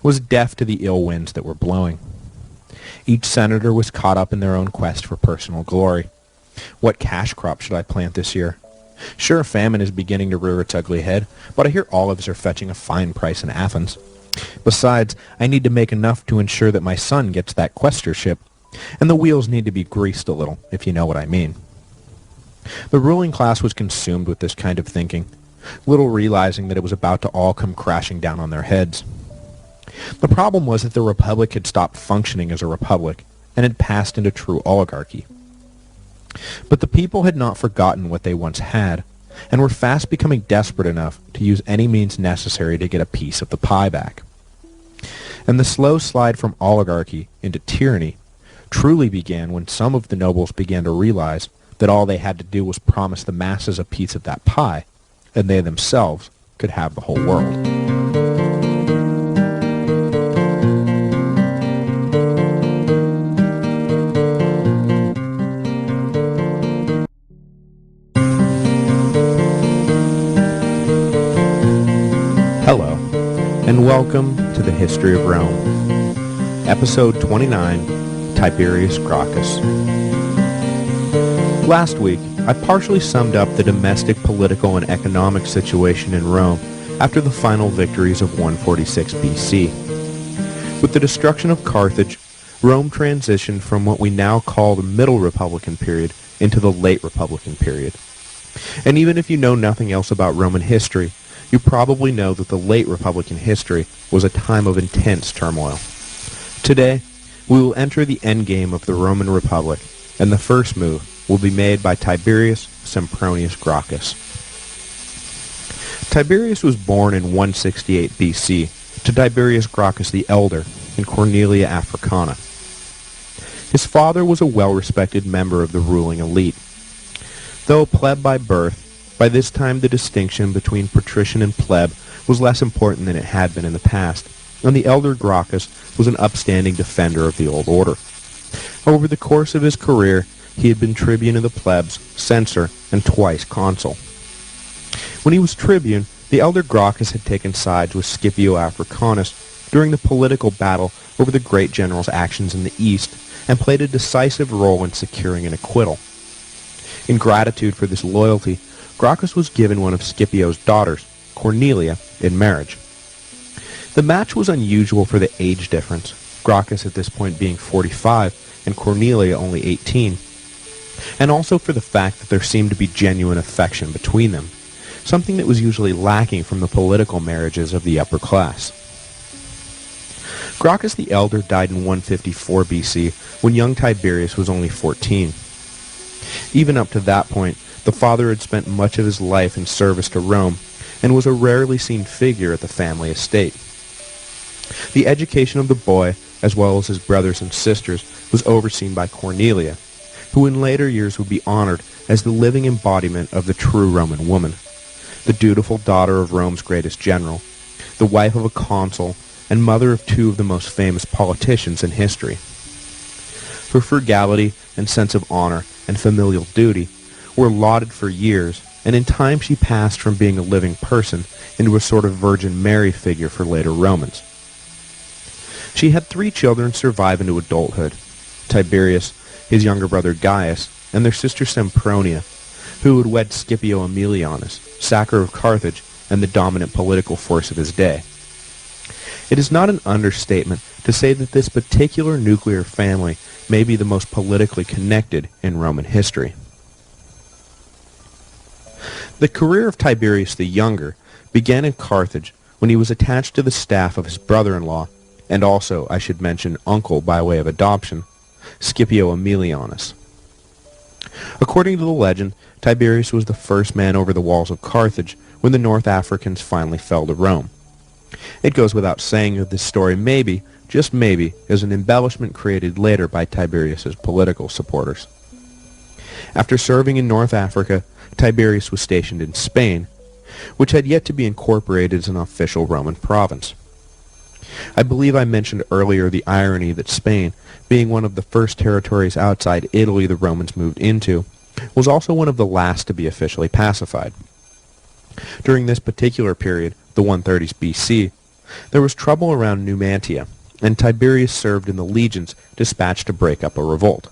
was deaf to the ill winds that were blowing. Each senator was caught up in their own quest for personal glory. What cash crop should I plant this year? Sure, famine is beginning to rear its ugly head, but I hear olives are fetching a fine price in Athens. Besides, I need to make enough to ensure that my son gets that questorship, and the wheels need to be greased a little, if you know what I mean. The ruling class was consumed with this kind of thinking, little realizing that it was about to all come crashing down on their heads. The problem was that the republic had stopped functioning as a republic, and had passed into true oligarchy. But the people had not forgotten what they once had, and were fast becoming desperate enough to use any means necessary to get a piece of the pie back. And the slow slide from oligarchy into tyranny truly began when some of the nobles began to realize that all they had to do was promise the masses a piece of that pie, and they themselves could have the whole world. Hello, and welcome to the History of Rome, Episode 29, Tiberius Gracchus. Last week, I partially summed up the domestic, political, and economic situation in Rome after the final victories of 146 BC. With the destruction of Carthage, Rome transitioned from what we now call the Middle Republican period into the Late Republican period. And even if you know nothing else about Roman history, you probably know that the late Republican history was a time of intense turmoil. Today, we will enter the endgame of the Roman Republic, and the first move will be made by Tiberius Sempronius Gracchus. Tiberius was born in 168 BC to Tiberius Gracchus the Elder in Cornelia Africana. His father was a well-respected member of the ruling elite. Though a pleb by birth, by this time the distinction between patrician and pleb was less important than it had been in the past, and the elder Gracchus was an upstanding defender of the old order. Over the course of his career, he had been tribune of the plebs, censor, and twice consul. When he was tribune, the elder Gracchus had taken sides with Scipio Africanus during the political battle over the great general's actions in the east, and played a decisive role in securing an acquittal. In gratitude for this loyalty, Gracchus was given one of Scipio's daughters, Cornelia, in marriage. The match was unusual for the age difference, Gracchus at this point being 45 and Cornelia only 18, and also for the fact that there seemed to be genuine affection between them, something that was usually lacking from the political marriages of the upper class. Gracchus the Elder died in 154 BC when young Tiberius was only 14. Even up to that point, the father had spent much of his life in service to Rome and was a rarely seen figure at the family estate. The education of the boy, as well as his brothers and sisters, was overseen by Cornelia, who in later years would be honored as the living embodiment of the true Roman woman, the dutiful daughter of Rome's greatest general, the wife of a consul, and mother of two of the most famous politicians in history. Her frugality and sense of honor and familial duty were lauded for years, and in time she passed from being a living person into a sort of Virgin Mary figure for later Romans. She had 3 children survive into adulthood: Tiberius, his younger brother Gaius, and their sister Sempronia, who would wed Scipio Aemilianus, sacker of Carthage and the dominant political force of his day. It is not an understatement to say that this particular nuclear family may be the most politically connected in Roman history. The career of Tiberius the Younger began in Carthage when he was attached to the staff of his brother-in-law, and also, I should mention, uncle by way of adoption, Scipio Aemilianus. According to the legend, Tiberius was the first man over the walls of Carthage when the North Africans finally fell to Rome. It goes without saying that this story maybe, just maybe, is an embellishment created later by Tiberius's political supporters. After serving in North Africa, Tiberius was stationed in Spain, which had yet to be incorporated as an official Roman province. I believe I mentioned earlier the irony that Spain, being one of the first territories outside Italy the Romans moved into, was also one of the last to be officially pacified. During this particular period, the 130s BC, there was trouble around Numantia, and Tiberius served in the legions dispatched to break up a revolt.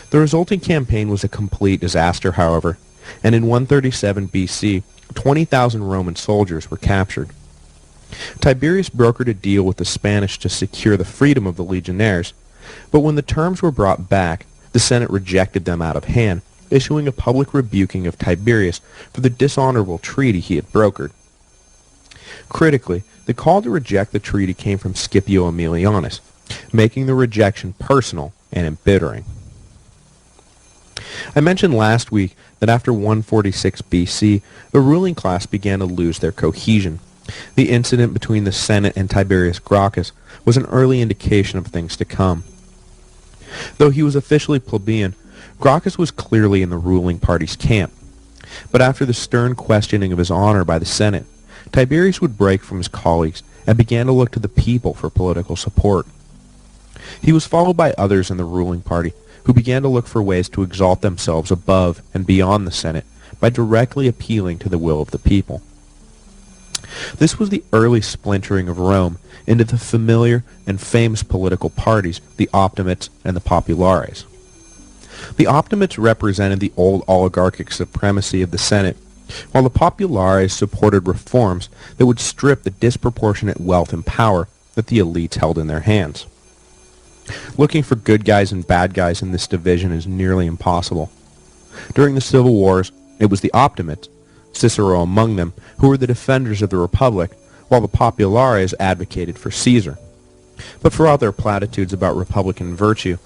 The resulting campaign was a complete disaster, however, and in 137 BC, 20,000 Roman soldiers were captured. Tiberius brokered a deal with the Spanish to secure the freedom of the legionnaires, but when the terms were brought back, the Senate rejected them out of hand, issuing a public rebuking of Tiberius for the dishonorable treaty he had brokered. Critically, the call to reject the treaty came from Scipio Aemilianus, making the rejection personal and embittering. I mentioned last week that after 146 BC, the ruling class began to lose their cohesion. The incident between the Senate and Tiberius Gracchus was an early indication of things to come. Though he was officially plebeian, Gracchus was clearly in the ruling party's camp. But after the stern questioning of his honor by the Senate, Tiberius would break from his colleagues and began to look to the people for political support. He was followed by others in the ruling party who began to look for ways to exalt themselves above and beyond the Senate by directly appealing to the will of the people. This was the early splintering of Rome into the familiar and famous political parties, the Optimates and the Populares. The Optimates represented the old oligarchic supremacy of the Senate, while the Populares supported reforms that would strip the disproportionate wealth and power that the elites held in their hands. Looking for good guys and bad guys in this division is nearly impossible. During the civil wars, it was the Optimates, Cicero among them, who were the defenders of the Republic, while the Populares advocated for Caesar. But for all their platitudes about republican virtue,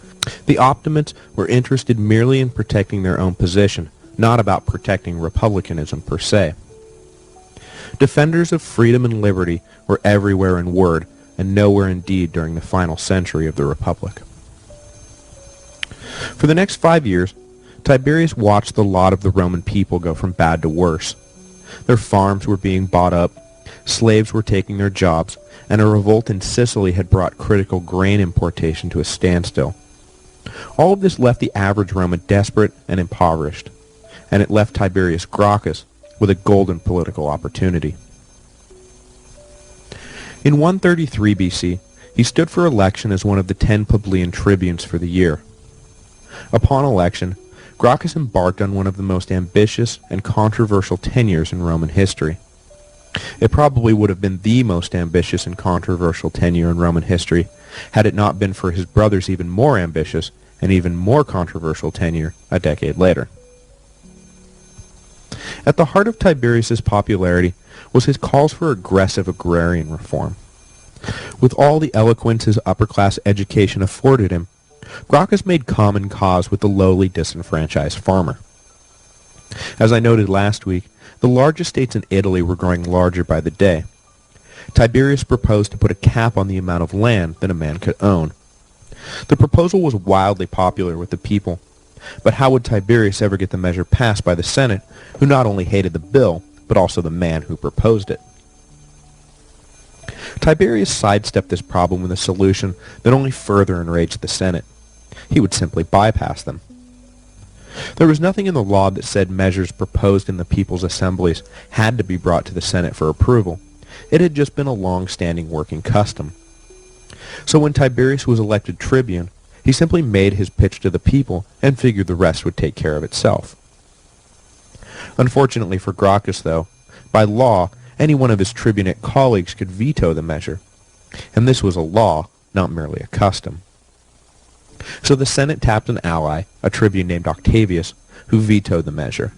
the Optimates were interested merely in protecting their own position, not about protecting republicanism per se. Defenders of freedom and liberty were everywhere in word, and nowhere in deed during the final century of the Republic. For the next 5 years, Tiberius watched the lot of the Roman people go from bad to worse. Their farms were being bought up, slaves were taking their jobs, and a revolt in Sicily had brought critical grain importation to a standstill. All of this left the average Roman desperate and impoverished, and it left Tiberius Gracchus with a golden political opportunity. In 133 BC, he stood for election as one of the 10 plebeian tribunes for the year. Upon election, Gracchus embarked on one of the most ambitious and controversial tenures in Roman history. It probably would have been the most ambitious and controversial tenure in Roman history had it not been for his brother's even more ambitious and even more controversial tenure a decade later. At the heart of Tiberius's popularity was his calls for aggressive agrarian reform. With all the eloquence his upper-class education afforded him, Gracchus made common cause with the lowly disenfranchised farmer. As I noted last week, the largest states in Italy were growing larger by the day. Tiberius proposed to put a cap on the amount of land that a man could own. The proposal was wildly popular with the people, but how would Tiberius ever get the measure passed by the Senate, who not only hated the bill, but also the man who proposed it? Tiberius sidestepped this problem with a solution that only further enraged the Senate. He would simply bypass them. There was nothing in the law that said measures proposed in the people's assemblies had to be brought to the Senate for approval. It had just been a long-standing working custom. So when Tiberius was elected tribune, he simply made his pitch to the people and figured the rest would take care of itself. Unfortunately for Gracchus, though, by law, any one of his tribunate colleagues could veto the measure, and this was a law, not merely a custom. So the Senate tapped an ally, a tribune named Octavius, who vetoed the measure.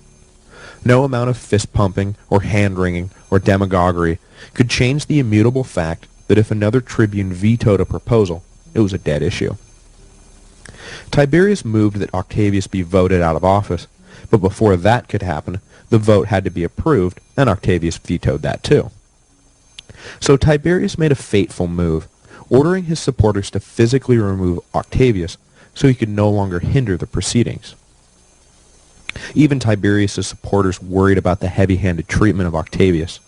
No amount of fist-pumping or hand-wringing or demagoguery could change the immutable fact that if another tribune vetoed a proposal, it was a dead issue. Tiberius moved that Octavius be voted out of office, but before that could happen, the vote had to be approved, and Octavius vetoed that too. So Tiberius made a fateful move, ordering his supporters to physically remove Octavius so he could no longer hinder the proceedings. Even Tiberius' supporters worried about the heavy-handed treatment of Octavius.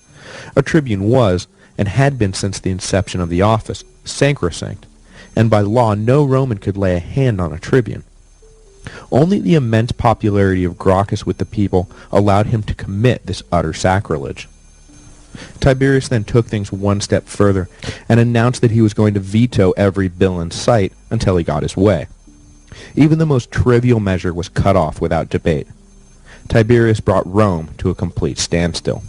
A tribune was, and had been since the inception of the office, sacrosanct, and by law no Roman could lay a hand on a tribune. Only the immense popularity of Gracchus with the people allowed him to commit this utter sacrilege. Tiberius then took things one step further and announced that he was going to veto every bill in sight until he got his way. Even the most trivial measure was cut off without debate. Tiberius brought Rome to a complete standstill.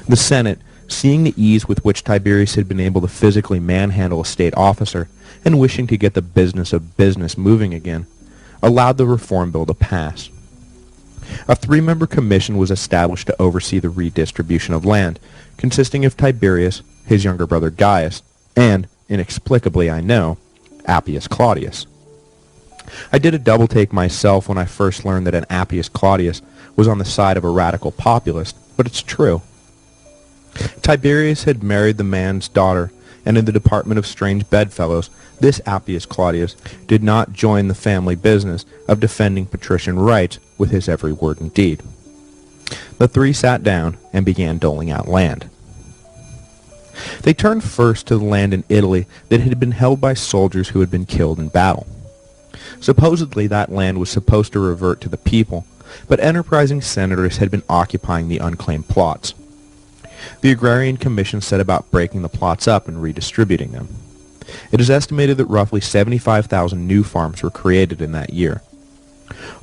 The Senate, seeing the ease with which Tiberius had been able to physically manhandle a state officer and wishing to get the business of business moving again, allowed the reform bill to pass. A 3-member commission was established to oversee the redistribution of land, consisting of Tiberius, his younger brother Gaius, and, inexplicably I know, Appius Claudius. I did a double take myself when I first learned that an Appius Claudius was on the side of a radical populist, but it's true. Tiberius had married the man's daughter, and in the department of strange bedfellows, this Appius Claudius did not join the family business of defending patrician rights with his every word and deed. The three sat down and began doling out land. They turned first to the land in Italy that had been held by soldiers who had been killed in battle. Supposedly that land was supposed to revert to the people, but enterprising senators had been occupying the unclaimed plots. The Agrarian Commission set about breaking the plots up and redistributing them. It is estimated that roughly 75,000 new farms were created in that year.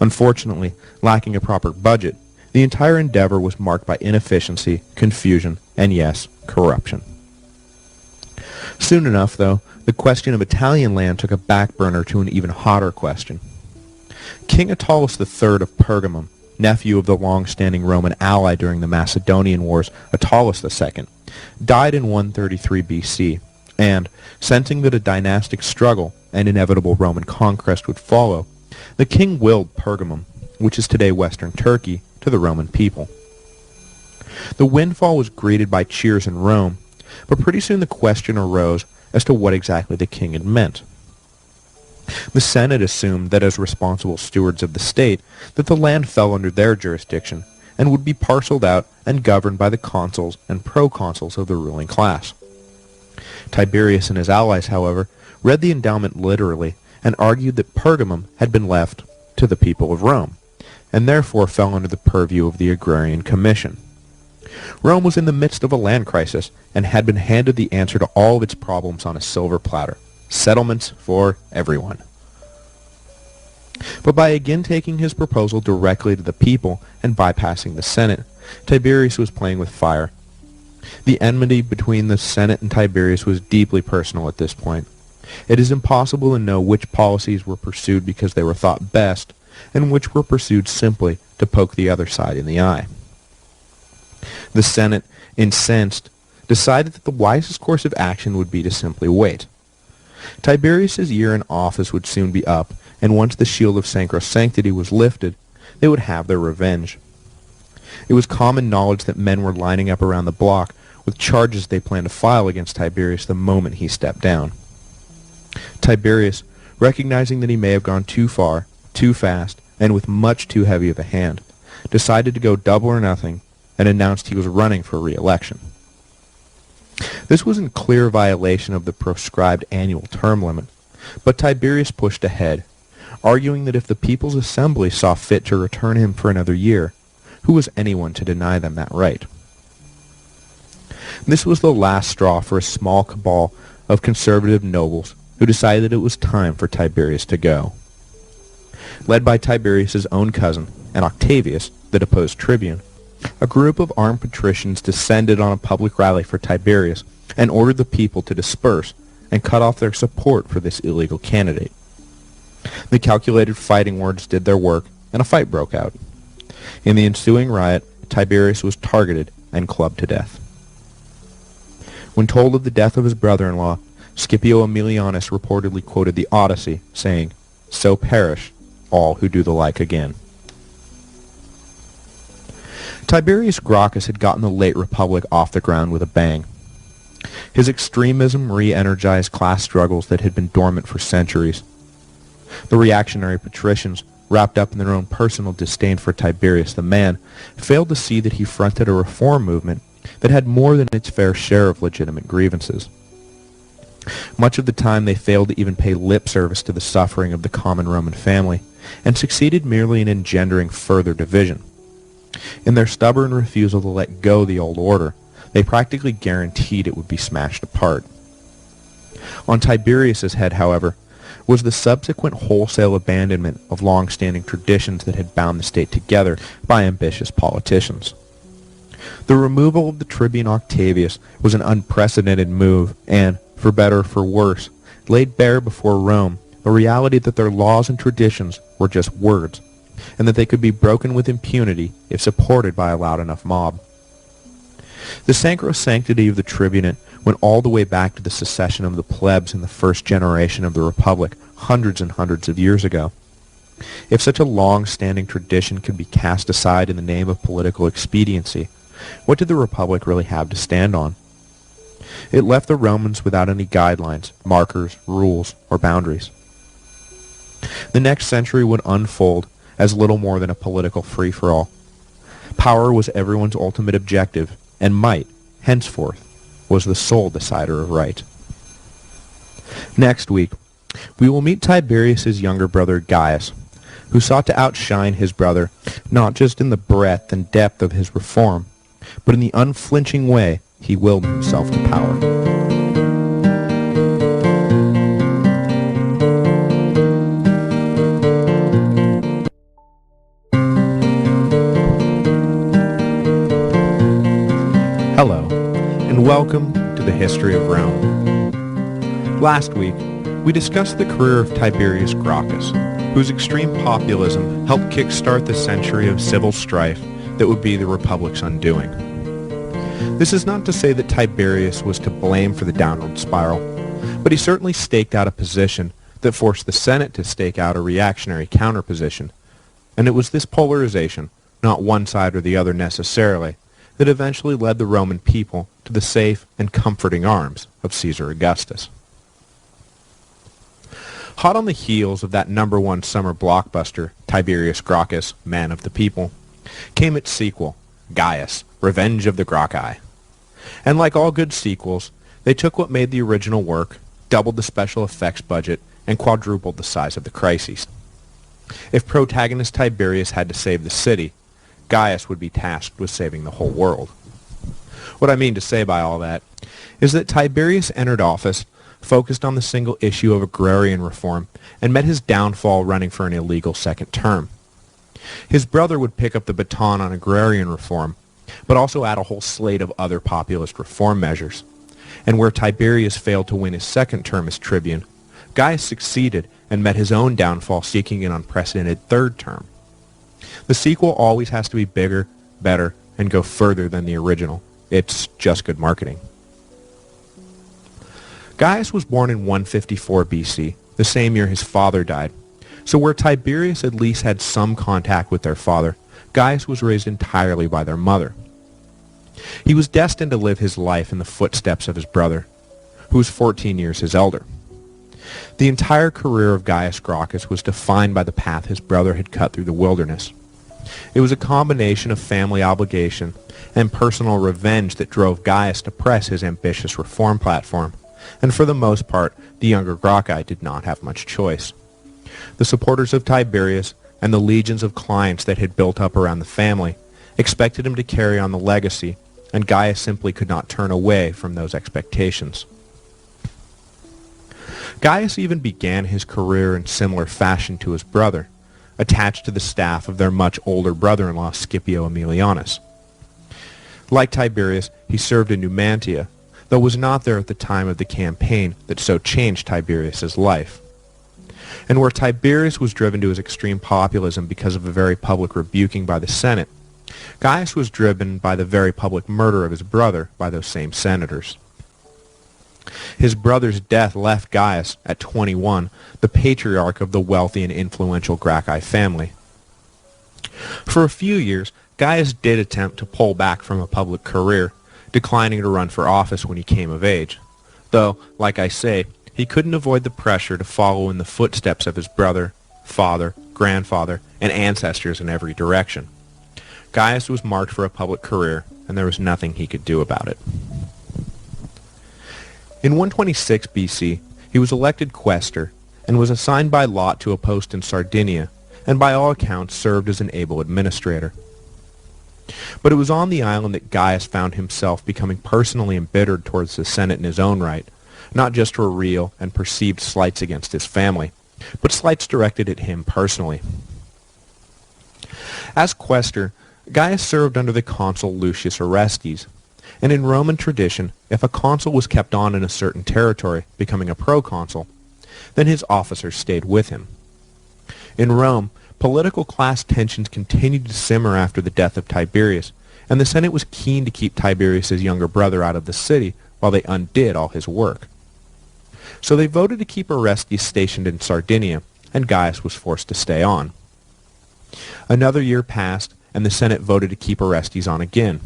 Unfortunately, lacking a proper budget, the entire endeavor was marked by inefficiency, confusion, and yes, corruption. Soon enough, though, the question of Italian land took a back burner to an even hotter question. King Attalus III of Pergamum, nephew of the long-standing Roman ally during the Macedonian Wars, Attalus II, died in 133 BC, and, sensing that a dynastic struggle and inevitable Roman conquest would follow, the king willed Pergamum, which is today western Turkey, to the Roman people. The windfall was greeted by cheers in Rome, but pretty soon the question arose as to what exactly the king had meant. The Senate assumed that as responsible stewards of the state, that the land fell under their jurisdiction and would be parceled out and governed by the consuls and proconsuls of the ruling class. Tiberius and his allies, however, read the endowment literally and argued that Pergamum had been left to the people of Rome, and therefore fell under the purview of the Agrarian Commission. Rome was in the midst of a land crisis and had been handed the answer to all of its problems on a silver platter: settlements for everyone. But by again taking his proposal directly to the people and bypassing the Senate, Tiberius was playing with fire. The enmity between the Senate and Tiberius was deeply personal at this point. It is impossible to know which policies were pursued because they were thought best, and which were pursued simply to poke the other side in the eye. The Senate, incensed, decided that the wisest course of action would be to simply wait. Tiberius's year in office would soon be up, and once the shield of sacrosanctity was lifted, they would have their revenge. It was common knowledge that men were lining up around the block with charges they planned to file against Tiberius the moment he stepped down. Tiberius, recognizing that he may have gone too far, too fast, and with much too heavy of a hand, decided to go double or nothing and announced he was running for re-election. This was in clear violation of the proscribed annual term limit, but Tiberius pushed ahead, arguing that if the People's Assembly saw fit to return him for another year, who was anyone to deny them that right? This was the last straw for a small cabal of conservative nobles who decided that it was time for Tiberius to go. Led by Tiberius's own cousin, and Octavius, the deposed tribune, a group of armed patricians descended on a public rally for Tiberius and ordered the people to disperse and cut off their support for this illegal candidate. The calculated fighting words did their work, and a fight broke out. In the ensuing riot, Tiberius was targeted and clubbed to death. When told of the death of his brother-in-law, Scipio Aemilianus reportedly quoted the Odyssey, saying, "So perish all who do the like again." Tiberius Gracchus had gotten the late Republic off the ground with a bang. His extremism re-energized class struggles that had been dormant for centuries. The reactionary patricians, wrapped up in their own personal disdain for Tiberius the man, failed to see that he fronted a reform movement that had more than its fair share of legitimate grievances. Much of the time they failed to even pay lip service to the suffering of the common Roman family, and succeeded merely in engendering further division. In their stubborn refusal to let go the old order, they practically guaranteed it would be smashed apart. On Tiberius's head, however, was the subsequent wholesale abandonment of long-standing traditions that had bound the state together by ambitious politicians. The removal of the tribune Octavius was an unprecedented move and, for better or for worse, laid bare before Rome the reality that their laws and traditions were just words, and that they could be broken with impunity if supported by a loud enough mob. The sacrosanctity of the tribunate went all the way back to the secession of the plebs in the first generation of the Republic hundreds and hundreds of years ago. If such a long-standing tradition could be cast aside in the name of political expediency, what did the Republic really have to stand on? It left the Romans without any guidelines, markers, rules, or boundaries. The next century would unfold as little more than a political free-for-all. Power was everyone's ultimate objective, and might, henceforth, was the sole decider of right. Next week, we will meet Tiberius's younger brother Gaius, who sought to outshine his brother not just in the breadth and depth of his reform, but in the unflinching way he willed himself to power. Hello, and welcome to the History of Rome. Last week, we discussed the career of Tiberius Gracchus, whose extreme populism helped kickstart the century of civil strife that would be the Republic's undoing. This is not to say that Tiberius was to blame for the downward spiral, but he certainly staked out a position that forced the Senate to stake out a reactionary counterposition, and it was this polarization, not one side or the other necessarily, that eventually led the Roman people to the safe and comforting arms of Caesar Augustus. Hot on the heels of that #1 summer blockbuster, Tiberius Gracchus, Man of the People, came its sequel, Gaius, Revenge of the Gracchi. And like all good sequels, they took what made the original work, doubled the special effects budget, and quadrupled the size of the crises. If protagonist Tiberius had to save the city, Gaius would be tasked with saving the whole world. What I mean to say by all that is that Tiberius entered office focused on the single issue of agrarian reform and met his downfall running for an illegal second term. His brother would pick up the baton on agrarian reform, but also add a whole slate of other populist reform measures. And where Tiberius failed to win his second term as tribune, Gaius succeeded and met his own downfall seeking an unprecedented third term. The sequel always has to be bigger, better, and go further than the original. It's just good marketing. Gaius was born in 154 BC, the same year his father died. So where Tiberius at least had some contact with their father, Gaius was raised entirely by their mother. He was destined to live his life in the footsteps of his brother, who was 14 years his elder. The entire career of Gaius Gracchus was defined by the path his brother had cut through the wilderness. It was a combination of family obligation and personal revenge that drove Gaius to press his ambitious reform platform, and for the most part, the younger Gracchi did not have much choice. The supporters of Tiberius and the legions of clients that had built up around the family expected him to carry on the legacy, and Gaius simply could not turn away from those expectations. Gaius even began his career in similar fashion to his brother, attached to the staff of their much older brother-in-law Scipio Aemilianus. Like Tiberius, he served in Numantia, though was not there at the time of the campaign that so changed Tiberius's life. And where Tiberius was driven to his extreme populism because of a very public rebuking by the Senate, Gaius was driven by the very public murder of his brother by those same senators. His brother's death left Gaius, at 21, the patriarch of the wealthy and influential Gracchi family. For a few years, Gaius did attempt to pull back from a public career, declining to run for office when he came of age, though, like I say, he couldn't avoid the pressure to follow in the footsteps of his brother, father, grandfather, and ancestors in every direction. Gaius was marked for a public career, and there was nothing he could do about it. In 126 BC, he was elected quaestor and was assigned by lot to a post in Sardinia, and by all accounts served as an able administrator. But it was on the island that Gaius found himself becoming personally embittered towards the Senate in his own right, not just for real and perceived slights against his family, but slights directed at him personally. As quaestor, Gaius served under the consul Lucius Orestes, and in Roman tradition, if a consul was kept on in a certain territory, becoming a proconsul, then his officers stayed with him. In Rome, political class tensions continued to simmer after the death of Tiberius, and the Senate was keen to keep Tiberius's younger brother out of the city while they undid all his work. So they voted to keep Orestes stationed in Sardinia, and Gaius was forced to stay on. Another year passed, and the Senate voted to keep Orestes on again.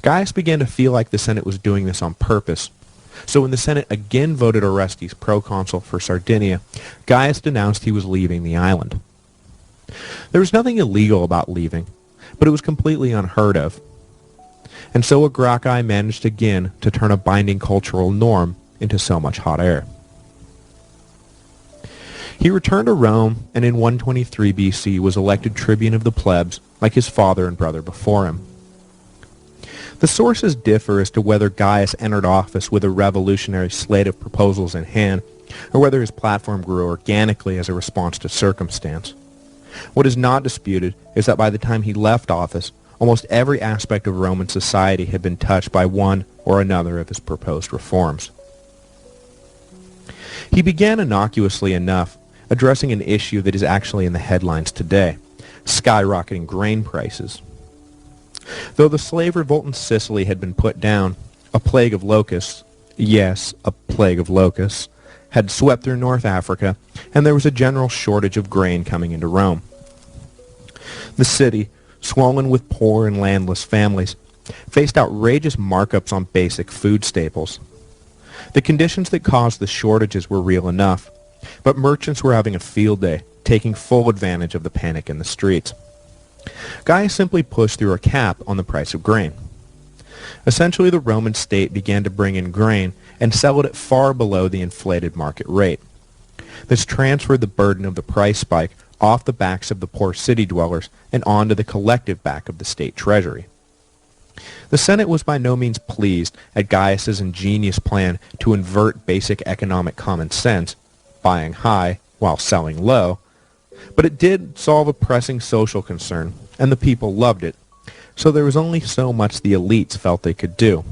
Gaius began to feel like the Senate was doing this on purpose. So when the Senate again voted Orestes proconsul for Sardinia, Gaius denounced he was leaving the island. There was nothing illegal about leaving, but it was completely unheard of. And so a Gracchi managed again to turn a binding cultural norm into so much hot air. He returned to Rome, and in 123 BC was elected tribune of the plebs, like his father and brother before him. The sources differ as to whether Gaius entered office with a revolutionary slate of proposals in hand, or whether his platform grew organically as a response to circumstance. What is not disputed is that by the time he left office, almost every aspect of Roman society had been touched by one or another of his proposed reforms. He began innocuously enough, addressing an issue that is actually in the headlines today: skyrocketing grain prices. Though the slave revolt in Sicily had been put down, a plague of locusts, yes, a plague of locusts, had swept through North Africa, and there was a general shortage of grain coming into Rome. The city, swollen with poor and landless families, faced outrageous markups on basic food staples. The conditions that caused the shortages were real enough, but merchants were having a field day, taking full advantage of the panic in the streets. Gaius simply pushed through a cap on the price of grain. Essentially, the Roman state began to bring in grain and sell it at far below the inflated market rate. This transferred the burden of the price spike off the backs of the poor city dwellers and onto the collective back of the state treasury. The Senate was by no means pleased at Gaius's ingenious plan to invert basic economic common sense, buying high while selling low, but it did solve a pressing social concern, and the people loved it, so there was only so much the elites felt they could do.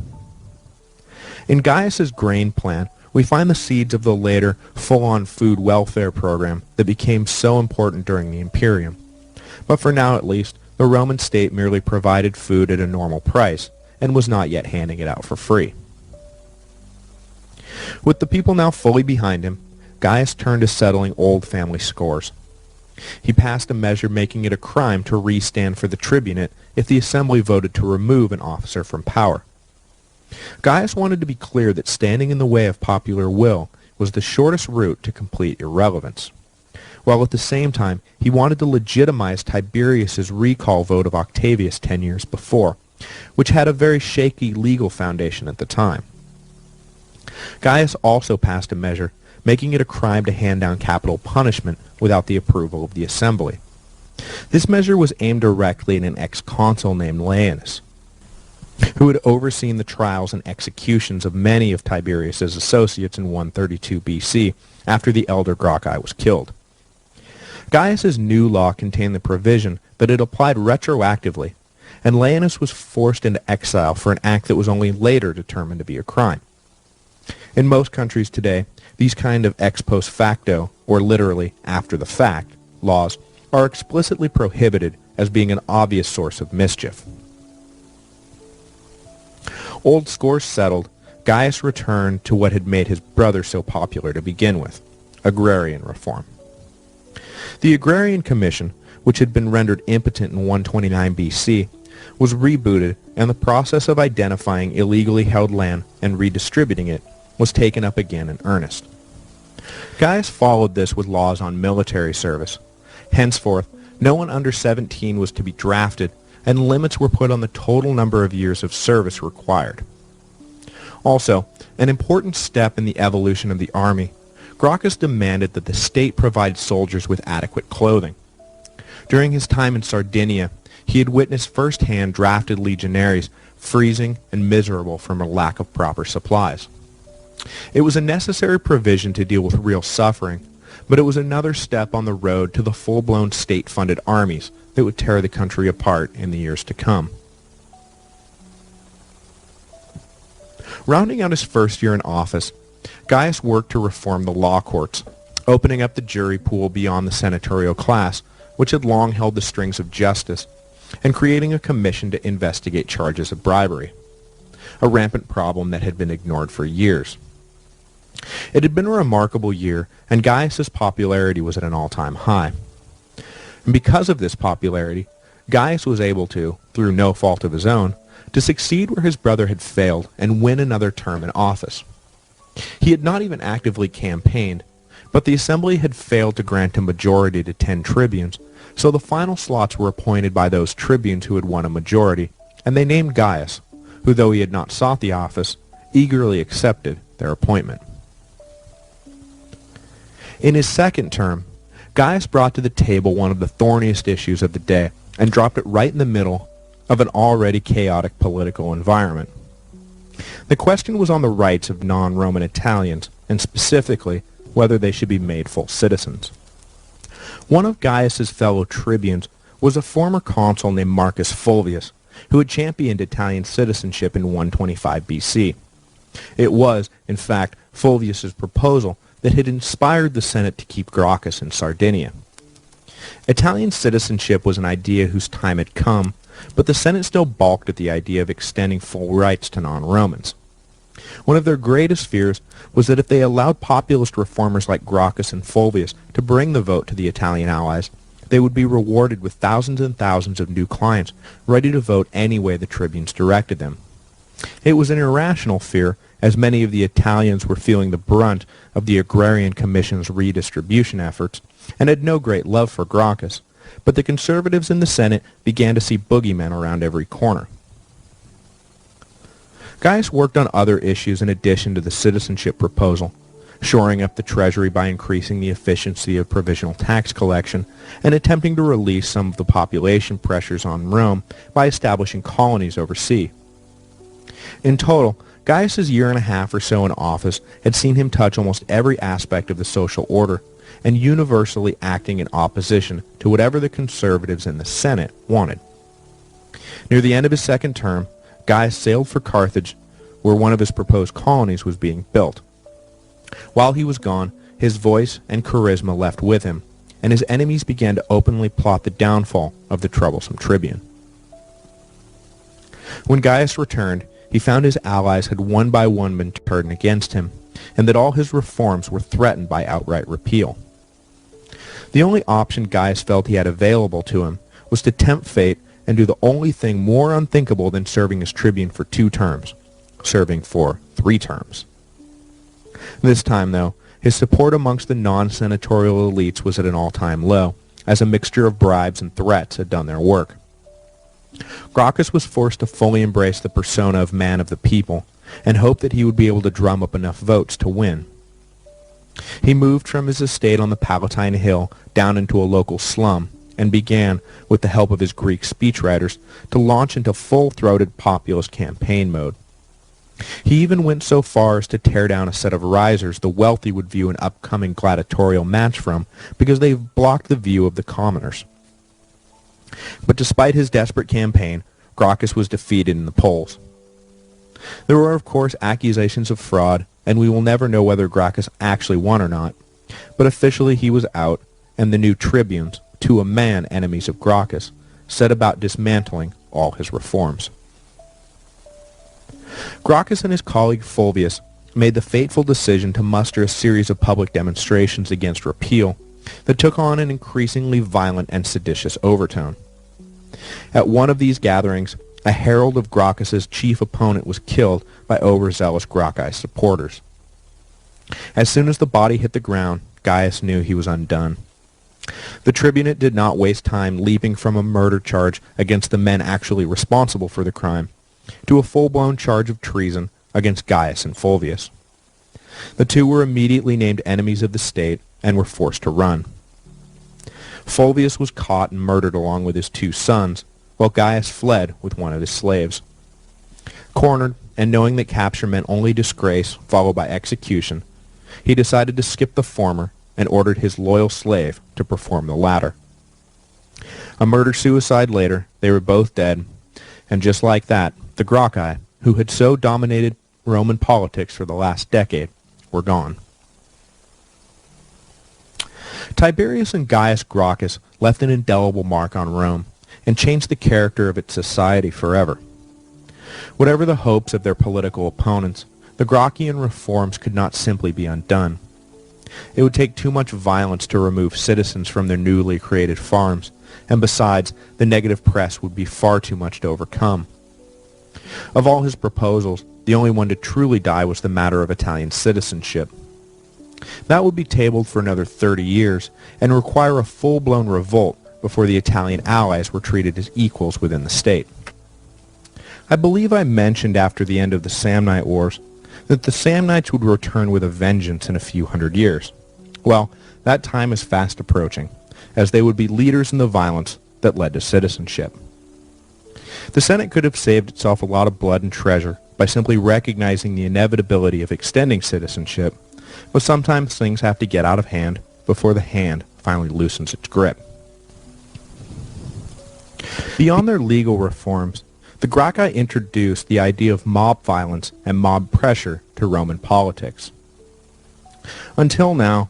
In Gaius's grain plan, we find the seeds of the later full-on food welfare program that became so important during the Imperium. But for now at least, the Roman state merely provided food at a normal price, and was not yet handing it out for free. With the people now fully behind him, Gaius turned to settling old family scores. He passed a measure making it a crime to re-stand for the tribunate if the assembly voted to remove an officer from power. Gaius wanted to be clear that standing in the way of popular will was the shortest route to complete irrelevance, while at the same time he wanted to legitimize Tiberius's recall vote of Octavius 10 years before, which had a very shaky legal foundation at the time. Gaius also passed a measure making it a crime to hand down capital punishment without the approval of the assembly. This measure was aimed directly at an ex-consul named Laenus, who had overseen the trials and executions of many of Tiberius's associates in 132 BC after the elder Gracchi was killed. Gaius's new law contained the provision that it applied retroactively, and Laenus was forced into exile for an act that was only later determined to be a crime. In most countries today, these kind of ex post facto, or literally after the fact, laws are explicitly prohibited as being an obvious source of mischief. Old scores settled, Gaius returned to what had made his brother so popular to begin with: agrarian reform. The Agrarian Commission, which had been rendered impotent in 129 BC, was rebooted, and the process of identifying illegally held land and redistributing it was taken up again in earnest. Gaius followed this with laws on military service. Henceforth, no one under 17 was to be drafted, and limits were put on the total number of years of service required. Also, an important step in the evolution of the army, Gracchus demanded that the state provide soldiers with adequate clothing. During his time in Sardinia, he had witnessed firsthand drafted legionaries freezing and miserable from a lack of proper supplies. It was a necessary provision to deal with real suffering, but it was another step on the road to the full-blown state-funded armies that would tear the country apart in the years to come. Rounding out his first year in office, Gaius worked to reform the law courts, opening up the jury pool beyond the senatorial class, which had long held the strings of justice, and creating a commission to investigate charges of bribery, a rampant problem that had been ignored for years. It had been a remarkable year, and Gaius's popularity was at an all-time high. And because of this popularity, Gaius was able to, through no fault of his own, to succeed where his brother had failed and win another term in office. He had not even actively campaigned, but the assembly had failed to grant a majority to 10 tribunes, so the final slots were appointed by those tribunes who had won a majority, and they named Gaius, who, though he had not sought the office, eagerly accepted their appointment. In his second term, Gaius brought to the table one of the thorniest issues of the day and dropped it right in the middle of an already chaotic political environment. The question was on the rights of non-Roman Italians, and specifically whether they should be made full citizens. One of Gaius's fellow tribunes was a former consul named Marcus Fulvius, who had championed Italian citizenship in 125 BC. It was, in fact, Fulvius's proposal that had inspired the Senate to keep Gracchus in Sardinia. Italian citizenship was an idea whose time had come, but the Senate still balked at the idea of extending full rights to non-Romans. One of their greatest fears was that if they allowed populist reformers like Gracchus and Fulvius to bring the vote to the Italian allies, they would be rewarded with thousands and thousands of new clients ready to vote any way the tribunes directed them. It was an irrational fear, as many of the Italians were feeling the brunt of the Agrarian Commission's redistribution efforts, and had no great love for Gracchus, but the conservatives in the Senate began to see boogeymen around every corner. Gaius worked on other issues in addition to the citizenship proposal, shoring up the treasury by increasing the efficiency of provisional tax collection, and attempting to release some of the population pressures on Rome by establishing colonies overseas. In total, Gaius's year and a half or so in office had seen him touch almost every aspect of the social order, and universally acting in opposition to whatever the conservatives in the Senate wanted. Near the end of his second term, Gaius sailed for Carthage, where one of his proposed colonies was being built. While he was gone, his voice and charisma left with him, and his enemies began to openly plot the downfall of the troublesome tribune. When Gaius returned, he found his allies had one by one been turned against him, and that all his reforms were threatened by outright repeal. The only option Gaius felt he had available to him was to tempt fate and do the only thing more unthinkable than serving as tribune for 2 terms, serving for 3 terms. This time, though, his support amongst the non-senatorial elites was at an all-time low, as a mixture of bribes and threats had done their work. Gracchus was forced to fully embrace the persona of man of the people, and hoped that he would be able to drum up enough votes to win. He moved from his estate on the Palatine Hill down into a local slum, and began, with the help of his Greek speechwriters, to launch into full-throated populist campaign mode. He even went so far as to tear down a set of risers the wealthy would view an upcoming gladiatorial match from, because they blocked the view of the commoners. But despite his desperate campaign, Gracchus was defeated in the polls. There were, of course, accusations of fraud, and we will never know whether Gracchus actually won or not, but officially he was out, and the new tribunes, to a man enemies of Gracchus, set about dismantling all his reforms. Gracchus and his colleague Fulvius made the fateful decision to muster a series of public demonstrations against repeal that took on an increasingly violent and seditious overtone. At one of these gatherings, a herald of Gracchus's chief opponent was killed by overzealous Gracchi supporters. As soon as the body hit the ground, Gaius knew he was undone. The tribunate did not waste time leaping from a murder charge against the men actually responsible for the crime to a full-blown charge of treason against Gaius and Fulvius. The two were immediately named enemies of the state and were forced to run. Fulvius was caught and murdered along with his 2 sons, while Gaius fled with one of his slaves. Cornered, and knowing that capture meant only disgrace followed by execution, he decided to skip the former and ordered his loyal slave to perform the latter. A murder-suicide later, they were both dead, and just like that, the Gracchi, who had so dominated Roman politics for the last decade, were gone. Tiberius and Gaius Gracchus left an indelible mark on Rome and changed the character of its society forever. Whatever the hopes of their political opponents, the Gracchian reforms could not simply be undone. It would take too much violence to remove citizens from their newly created farms, and besides, the negative press would be far too much to overcome. Of all his proposals, the only one to truly die was the matter of Italian citizenship. That would be tabled for another 30 years and require a full-blown revolt before the Italian allies were treated as equals within the state. I believe I mentioned after the end of the Samnite Wars that the Samnites would return with a vengeance in a few hundred years. Well, that time is fast approaching, as they would be leaders in the violence that led to citizenship. The Senate could have saved itself a lot of blood and treasure by simply recognizing the inevitability of extending citizenship, but sometimes things have to get out of hand before the hand finally loosens its grip. Beyond their legal reforms, the Gracchi introduced the idea of mob violence and mob pressure to Roman politics. Until now,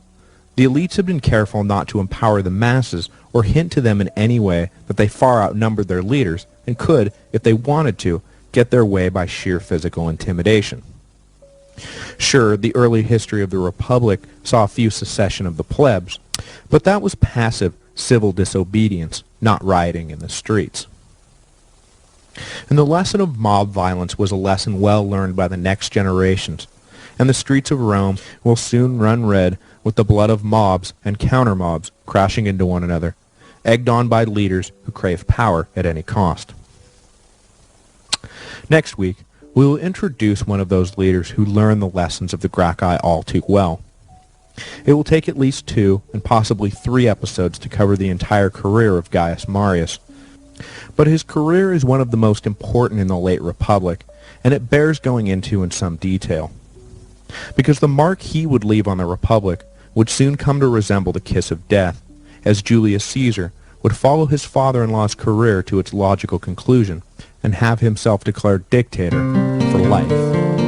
the elites had been careful not to empower the masses or hint to them in any way that they far outnumbered their leaders and could, if they wanted to, get their way by sheer physical intimidation. Sure, the early history of the Republic saw a few secession of the plebs, but that was passive civil disobedience, not rioting in the streets. And the lesson of mob violence was a lesson well learned by the next generations, and the streets of Rome will soon run red with the blood of mobs and counter-mobs crashing into one another, egged on by leaders who crave power at any cost. Next week, we will introduce one of those leaders who learned the lessons of the Gracchi all too well. It will take at least 2 and possibly 3 episodes to cover the entire career of Gaius Marius, but his career is one of the most important in the late Republic, and it bears going into in some detail. Because the mark he would leave on the Republic would soon come to resemble the kiss of death, as Julius Caesar would follow his father-in-law's career to its logical conclusion and have himself declared dictator for life.